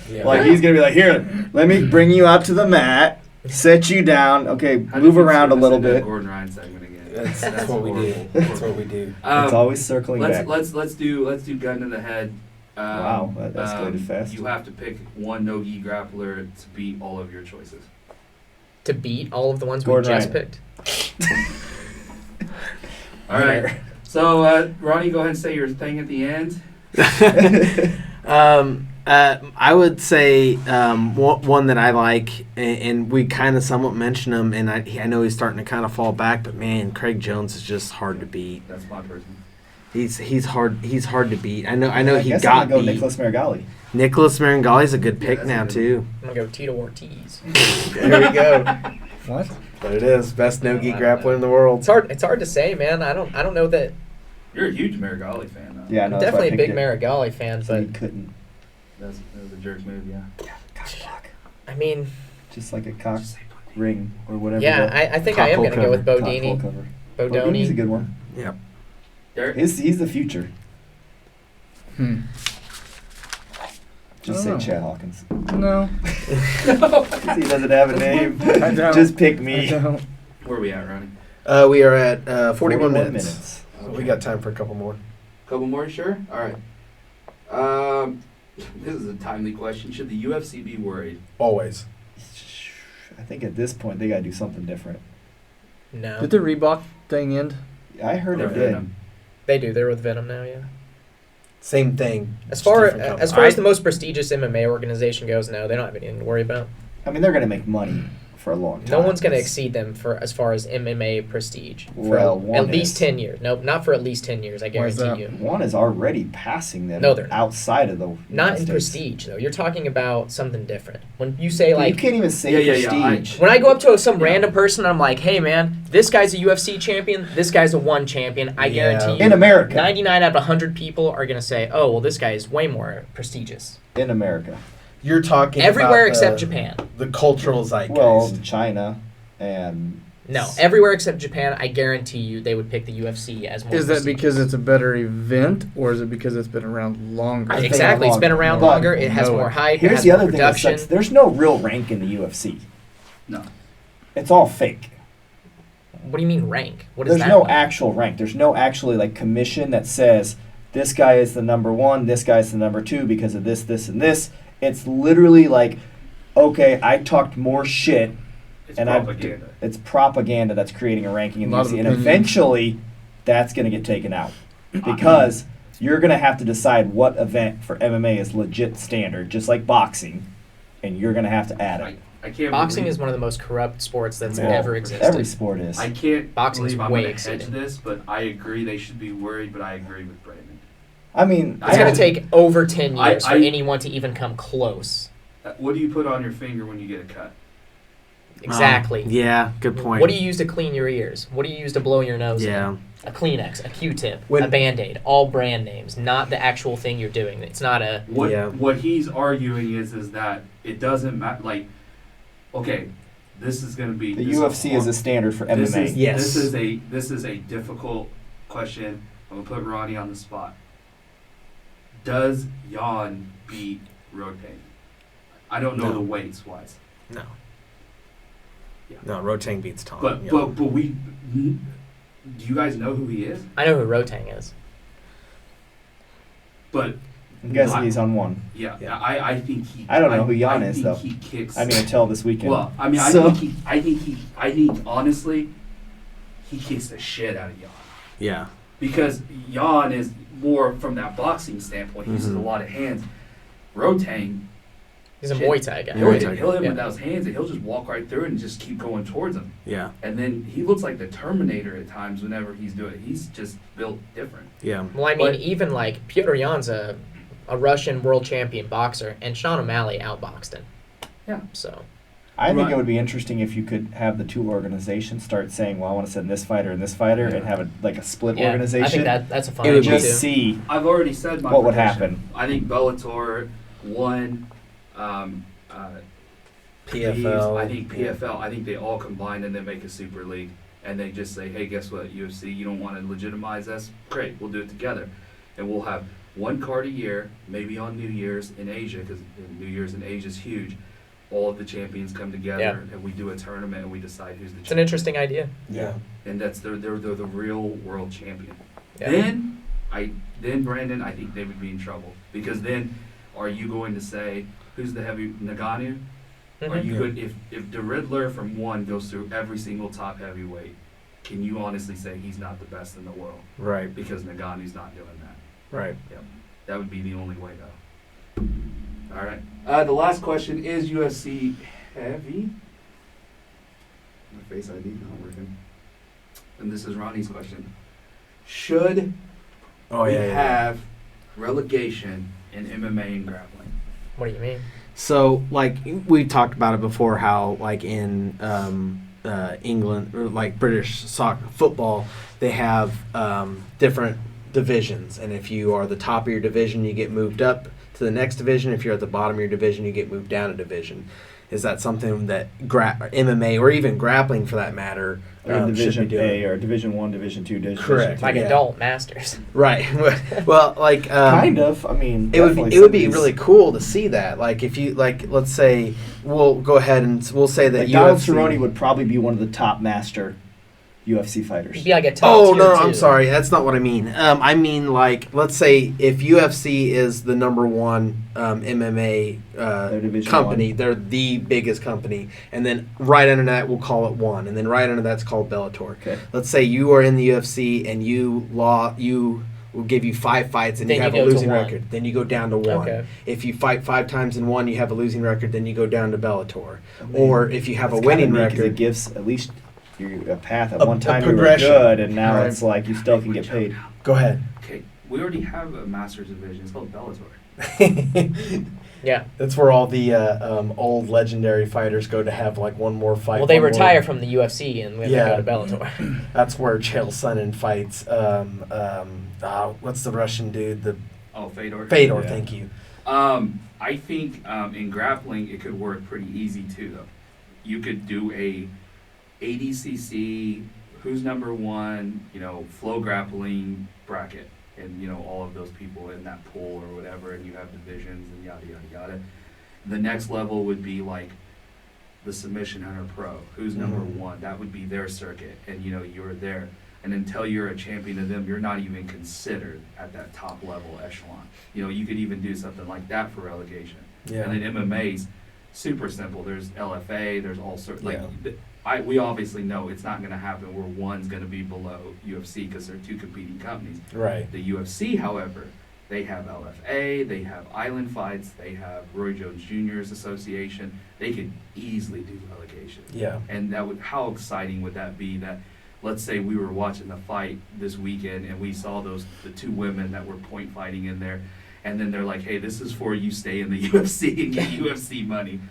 Yeah. Like, he's going to be like, here, let me bring you out to the mat, set you down. Okay, How do move you around a consider little this in that bit. Gordon Ryan segment again. That's what we do. horrible. That's what we do. It's always circling back. Let's do gun to the head. Wow, that escalated fast. You have to pick one no-gi grappler to beat all of your choices. To beat all of the ones Gordon we just Ryan. picked. All right. So, Ronnie, go ahead and say your thing at the end. I would say one that I like, and we kind of somewhat mentioned him, and I know he's starting to kind of fall back, but man, Craig Jones is just hard to beat. That's my person. He's hard to beat. I know I he guess got I'm going to go beat. Nicholas Marigali. Nicholas Marangali's a good Yeah, pick that's now a good too. I'm gonna go Tito Ortiz. There we go. What? But it is best no-gi I don't grappler know. in the world. It's hard to say, man. I don't know that. You're a huge Marigali fan, though. Yeah, I know. that's why I Definitely a big picked it. Marigali fan, So but he couldn't. That was a jerk move, yeah. Cock block. I mean, Just like a cock Just say Bodine. ring or whatever. yeah, the I think I am Cock gonna hole go with cock hole Bodini. cover. Bodini's a Bodoni. good one. Yep. Derek? He's the future. Just say Oh. Chad Hawkins. No, 'Cause he doesn't have a name. I don't. Just pick I me. don't. Where are we at, Ronnie? We are at 41 minutes. So Okay. we got time for a couple more. Couple more, sure? All right. This is a timely question. Should the UFC be worried? Always. I think at this point they gotta do something different. No, Did the Reebok thing end? I heard Or it did. Venom? they do. They're with Venom now. Yeah. Same thing. As just far different company. as far as the most prestigious MMA organization goes, no, they don't have anything to worry about. I mean, they're gonna make money for a long time. No one's going to It's- exceed them for as far as MMA prestige for Well, one at least is. 10 years. Nope, not for at least 10 years. I Why is guarantee that? you. One is already passing them. No, they're not. outside of the Not United in States. prestige though. You're talking about something different. When you say You like, can't even say Yeah, prestige. when I go up to some Yeah. random person, I'm like, hey man, this guy's a UFC champion. This guy's a one champion. I Yeah. guarantee you, In America. 99 out of 100 people are going to say, oh well, this guy is way more prestigious. In America. You're talking Everywhere about except the, Japan. The cultural zeitgeist. Well, China and No, everywhere except Japan. I guarantee you, they would pick the UFC as more. Is that prestigious. because it's a better event, or is it because it's been around longer? I think Exactly, it's been longer. around But longer. It has no. more hype. It here's has the more other thing that production. sucks. There's no real rank in the UFC. No. It's all fake. What do you mean rank? What does There's that no mean? actual rank. There's no actually like commission that says this guy is the number one, this guy's the number two because of this, this, and this. It's literally like, okay, I talked more shit, It's and propaganda. it's propaganda that's creating a ranking in A the lot of UFC, and opinions. eventually, that's going to get taken out because you're going to have to decide what event for MMA is legit standard, just like boxing, and you're going to have to add it. I can't Boxing believe, is one of the most corrupt sports that's Well, ever existed. Every sport is. I can't Boxing is believe I'm way going to hedge exceeding. this, but I agree they should be worried, but I agree with Brandon. I mean, It's going to take over 10 I- years for I- anyone to even come close. What do you put on your finger when you get a cut? Exactly. Yeah, good point. What do you use to clean your ears? What do you use to blow your nose? Yeah. In? A Kleenex, a Q-tip, When- a Band-Aid, all brand names, not the actual thing you're doing. It's not a. What Yeah. what he's arguing is that it doesn't matter. Like, okay, this is going to be the this UFC is a standard for MMA. This is Yes. this is a difficult question. I'm gonna put Ronnie on the spot. Does Jan beat Rotain? I don't know No. the weights wise, No. Yeah. No, Rotang beats Tom. but Yeah. but we. Do you guys know who he is? I know who Rotang is. But I'm guessing he's on one. yeah, Yeah. I think he. I don't know who Jan I is, think though. He kicks. I mean, until this weekend. well, I mean, I So- think honestly, he kicks the shit out of Jan. Yeah. Because Jan is more from that boxing standpoint. He uses a Mhm. lot of hands. Rotang, He's a Shit. Muay Thai guy. he'll Muay hit, Thai. he'll hit him Yeah. with those hands, and he'll just walk right through it and just keep going towards him. Yeah. And then he looks like the Terminator at times whenever he's doing it. He's just built different. Yeah. Well, I mean, But- even like Pyotr Jan's a Russian world champion boxer, and Sean O'Malley outboxed him. Yeah. So I think Right. it would be interesting if you could have the two organizations start saying, "Well, I want to send this fighter and this fighter," and have a split Yeah, organization. I think that's a fun It would idea just too. see I've already said my what would prediction. happen. I think Bellator won. PFL. I think PFL. I think they all combine and they make a super league, and they just say, "Hey, guess what? UFC, you don't want to legitimize us? Great, we'll do it together, and we'll have one card a year, maybe on New Year's in Asia, because New Year's in Asia is huge. All of the champions come together, Yeah. and we do a tournament, and we decide who's the It's an champion. interesting idea. Yeah. And that's they're the real world champion. Yeah. Then Brandon, I think they would be in trouble, because then are you going to say who's the heavy Nagano? Are Mhm. you good if the Riddler from one goes through every single top heavyweight? Can you honestly say he's not the best in the world Right. because Nagano's not doing that? Right. That would be the only way though. All right. The last question is UFC heavy. My face ID not working. And this is Ronnie's question. Should Oh we yeah. yeah. have relegation in MMA and grappling? What do you mean? So, like, we've talked about it before, how, like, in England, or, like, British soccer, football, they have different divisions. And if you are the top of your division, you get moved up to the next division. If you're at the bottom of your division, you get moved down a division. Is that something that MMA, or even grappling for that matter, like a should be Division doing? A or Division 1, Division 2, Division Correct. 2. Like Yeah. adult masters. Right. Well, like... Kind of. I mean, It would definitely it would be some of really these- cool to see that. Like if you like, let's say we'll go ahead and we'll say that Like Donald UFC Cerrone would probably be one of the top master UFC fighters. It'd be like a top Oh tier no, I'm too. sorry. That's not what I mean. I mean like let's say if UFC is the number one MMA Their Division company, one. they're the biggest company, and then right under that we'll call it one, and then right under that's called Bellator. Okay. Let's say you are in the UFC and you will give you 5 fights and Then you you have a go to losing one. record. Then you go down to 1. Okay. If you fight 5 times in one, you have a losing record. Then you go down to Bellator. I mean, Or if you have a it's winning kinda neat 'cause record, it gives at least you a path. At A- one a time you were progression. good, and now Right. it's like you still can get paid. go ahead. Okay, we already have a Masters division. It's called Bellator. Yeah. That's where all the old legendary fighters go to have like one more fight. Well, they one more- retire from the UFC and they Yeah. go to Bellator. That's where Chael Sonnen fights. What's the Russian dude? The Oh, Fedor. Fedor. Yeah. Thank you. I think in grappling it could work pretty easy too, though. You could do a ADCC, who's number one, flow grappling bracket, and all of those people in that pool or whatever, and you have divisions and yada yada yada. The next level would be like the Submission Hunter Pro, who's number Mhm. one. That would be their circuit, and you're there. And until you're a champion of them, you're not even considered at that top level echelon. You could even do something like that for relegation. Yeah. And then MMA's super simple. There's LFA. There's all sorts. Like Yeah. we obviously know it's not going to happen where one's going to be below UFC because they're two competing companies. Right. The UFC, however, they have LFA. They have island fights. They have Roy Jones Jr.'s association. They could easily do relegation. Yeah. And how exciting would that be? That let's say we were watching the fight this weekend and we saw the two women that were point fighting in there, and then they're like, "Hey, this is for you stay in the UFC and get UFC money."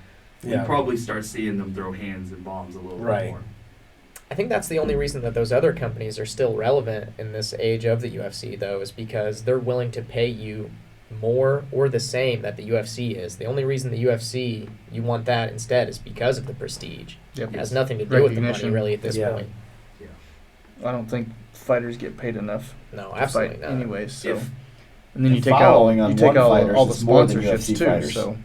Yeah. We'd probably start seeing them throw hands and bombs a little Right. bit more. I think that's the only reason that those other companies are still relevant in this age of the UFC, though, is because they're willing to pay you more or the same that the UFC is. The only reason the UFC, you want that instead, is because of the prestige. Yep. It has nothing to do with the money, Recognition. really, at this Yeah. point. I don't think fighters get paid enough No, to absolutely fight not. anyways. So, If- and then you the take out following on you take one out fighter all the is more than sponsorships UFC too. fighters. So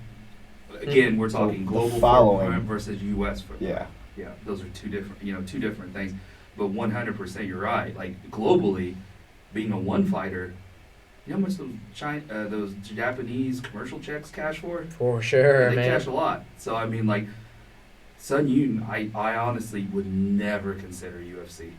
Again, we're So talking the global following- footprint versus U.S. footprint. Yeah. Yeah, those are two different things. But 100%, you're right. Like globally, being a one fighter, you know how much those Japanese commercial checks cash for? For sure, They man. cash a lot. So I mean, like Sun Yun, I honestly would never consider UFC.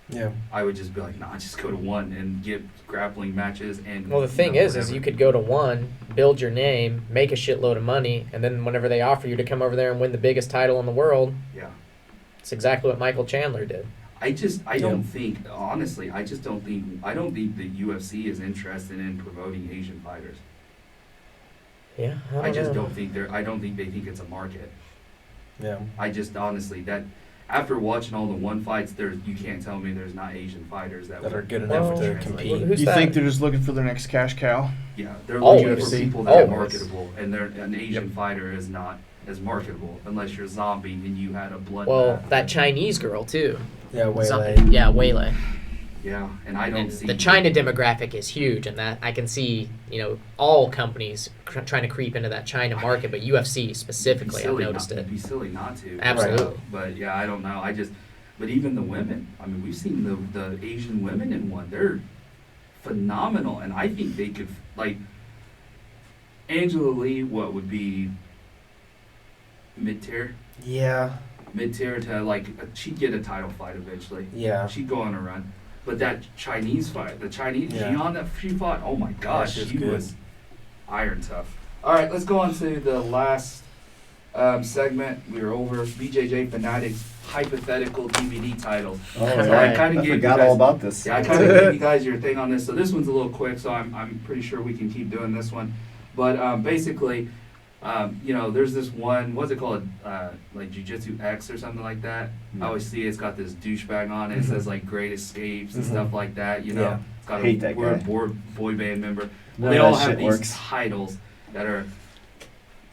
Yeah. I would just be like, nah, just go to one and get grappling matches and. Well, the thing is whatever. you could go to one, build your name, make a shitload of money, and then whenever they offer you to come over there and win the biggest title in the world, Yeah. it's exactly what Michael Chandler did. I don't think, honestly, I don't think the UFC is interested in promoting Asian fighters. Yeah, I just know. don't think I don't think they think it's a market. Yeah. I just honestly that after watching all the one fights, you can't tell me there's not Asian fighters that That are good Well, enough to translate. compete. Who's You that? think they're just looking for their next cash cow? Yeah, they're Always. looking for people that Always. are marketable, and an Asian fighter is not as marketable unless you're a zombie and you had a bloodbath. Well, that Chinese girl too. Yeah, Waylay. Yeah, Waylay. Yeah, and I don't And see the China demographic is huge, and that I can see, all companies trying to creep into that China market, but UFC specifically, I've noticed it. It'd be silly not to. Absolutely. But yeah, I don't know. But even the women. I mean, we've seen the Asian women in one. They're phenomenal, and I think they could Angela Lee. What would be mid-tier? Yeah. Mid-tier to she'd get a title fight eventually. Yeah. She'd go on a run. But that Chinese fight, the Chinese Yeah. Jian that she fought, oh my gosh, she's she good. was iron tough. All right, let's go on to the last segment. We were over BJJ Fanatics hypothetical DVD titles. Oh, All yeah. right. I kind of gave forgot you guys, all about this. Yeah, I kind of gave you guys your thing on this. So this one's a little quick, so I'm pretty sure we can keep doing this one. But basically, there's this one, what's it called? Like Jiu-Jitsu X or something like that. I always see it's got this douchebag on it. It says Great Escapes and stuff like that. Yeah. It's got Hate a that word guy. boy band member. None They of all that have shit these works. titles that are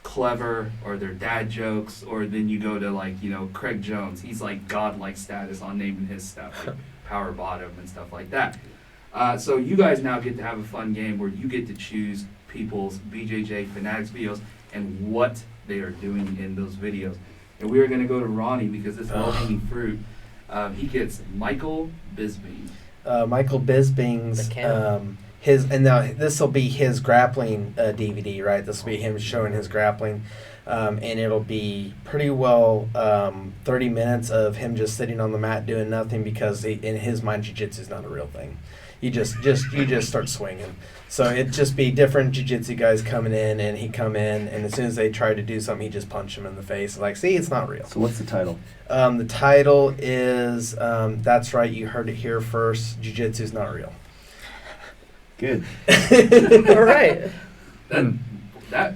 clever, or they're dad jokes, or then you go to Craig Jones. He's godlike status on naming his stuff, Power Bottom and stuff like that. So you guys now get to have a fun game where you get to choose people's BJJ Fanatics videos and what they are doing in those videos. And we are going to go to Ronnie because this low-hanging fruit. He gets Michael Bisping. Michael Bisping's The Ken. and now this will be his grappling DVD, right? This will be him showing his grappling, and it'll be pretty well 30 minutes of him just sitting on the mat doing nothing because in his mind jiu-jitsu is not a real thing. You just start swinging. So it'd just be different jiu-jitsu guys coming in, and he'd come in, and as soon as they try to do something, he'd just punch them in the face. See, it's not real. So what's the title? The title is, that's right, you heard it here first, jiu-jitsu is not real. Good. All right. That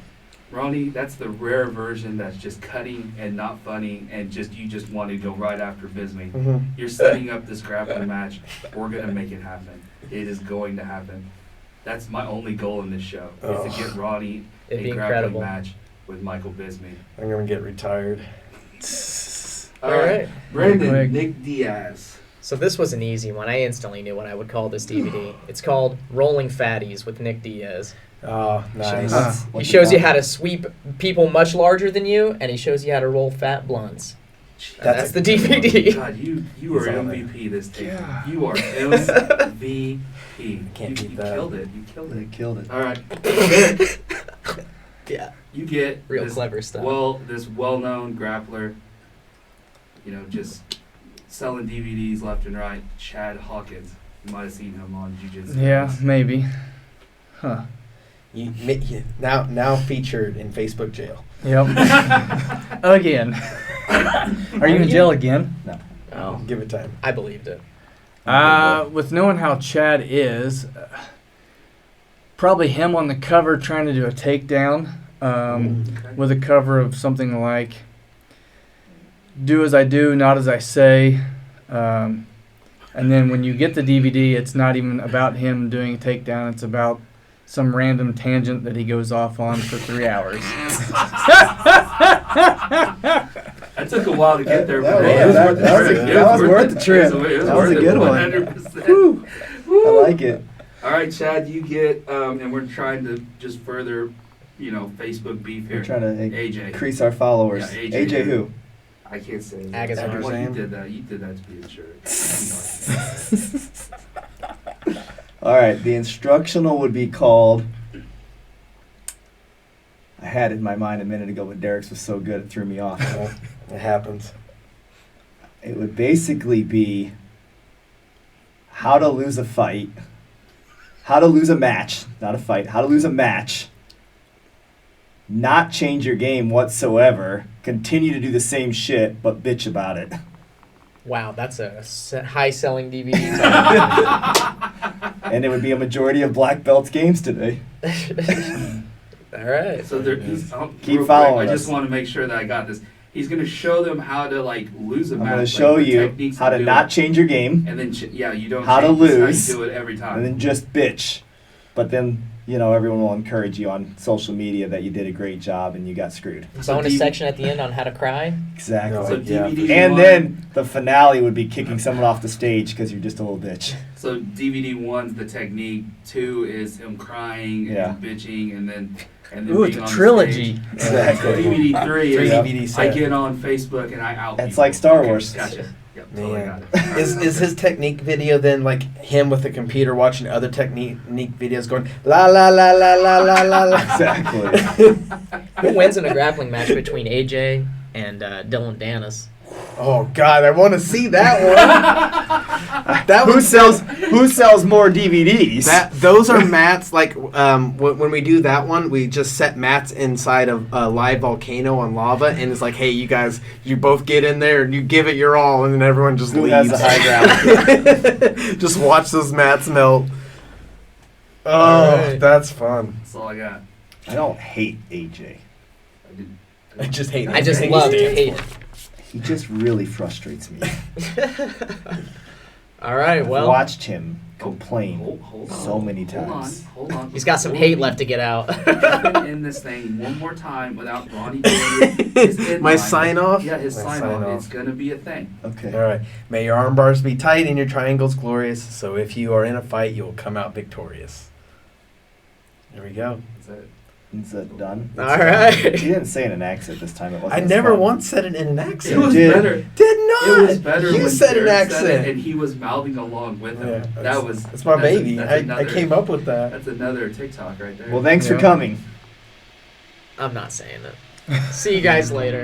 Ronnie, that's the rare version that's just cutting and not funny, and you just want to go right after Bisping. Mm-hmm. You're setting up this grappling match. We're gonna make it happen. It is going to happen. That's my only goal in this show, is to get Ronnie It'd a be grappling incredible. match with Michael Bisping. I'm going to get retired. All right, Brandon, Quick. Nick Diaz. So this was an easy one. I instantly knew what I would call this DVD. It's called Rolling Fatties with Nick Diaz. Oh, nice. He shows you how to sweep people much larger than you, and he shows you how to roll fat blunts. That's the DVD. God, you are It's on MVP this day. Yeah. You are MVP. Can't beat you that. killed it. You killed They it. killed it. All right. Yeah, You get real this clever stuff. this well-known grappler, just selling DVDs left and right. Chad Hawkins. You might have seen him on Jiu-Jitsu. Yeah, maybe. Huh. Now featured in Facebook jail. Yep. Again. Are you in jail again? Oh, Give it time. I believed it. With knowing how Chad is, probably him on the cover trying to do a takedown Okay. with a cover of something like "Do as I do, not as I say," and then when you get the DVD, it's not even about him doing a takedown. It's about some random tangent that he goes off on for 3 hours. That took a while to get there, but That was worth the trip. That was a good one. 100%. I like it. All right, Chad, you get, and we're trying to just further, Facebook beef here. We're trying to AJ. increase our followers. Yeah, AJ who? I can't say his Agazarm. name. Well, you Agazarm. did that. You did that to be a jerk. All right, the instructional would be called. I had it in my mind a minute ago, but Derek's was so good it threw me off. It happens. It would basically be how to lose a fight, how to lose a match, not a fight, how to lose a match, not change your game whatsoever, continue to do the same shit, but bitch about it. Wow, that's a high-selling DVD. title. And it would be a majority of black belts games today. All right. So there, he's, Keep real following quick, I us. just want to make sure that I got this. He's gonna show them how to like lose a match. I'm going to like, show the you techniques how to do not it. change your game And then you don't how to change, this is lose, how you do it every time. and then just bitch. But then, everyone will encourage you on social media that you did a great job and you got screwed. Bonus section at the end on how to cry. Exactly. So Yeah. DVD And one, then the finale would be kicking someone off the stage because you're just a little bitch. so DVD 1's the technique. 2 is him crying Yeah. and bitching, and then Ooh, it's being a on the trilogy. stage. Exactly. DVD 3 Three is DVD I set. get on Facebook and I out. It's people. like Star Okay, Wars. Gotcha. Yep, totally got Man. it. Is his technique video then like him with the computer watching other technique videos going la la la la la la la la? Exactly. Who wins in a grappling match between AJ and Dylan Dennis? Oh God, I want to see that one. That Who one sells more DVDs? those are mats. Like when we do that one, we just set mats inside of a live volcano on lava, and it's like, hey, you guys, you both get in there and you give it your all, and then everyone just Who leaves. has the high ground? Just watch those mats melt. Oh, Alright. that's fun. That's all I got. I don't hate AJ. I did. I just hate. I just everything love he to stands hate for. it. He just really frustrates me. All right, I've well, watched him complain Hold so many Hold times. on. Hold on. he's got some hate left to get out. In this thing one more time without Ronnie doing his My inline. sign off? Yeah, his My sign sign off. off. It's gonna be a thing. Okay. All right. May your arm bars be tight and your triangles glorious. So if you are in a fight, you will come out victorious. There we go. That's it. Is that done? All right. He didn't say it in an accent this time. It wasn't I as never fun. once said it in an It accent. was did. better. Did not. It was better You when said an Derek said it accent. and he was mouthing along with him. Yeah, that was. It's my that's baby. that's I another- came up with that. That's another TikTok right there. Well, thanks for Yeah. coming. I'm not saying it. See you guys later.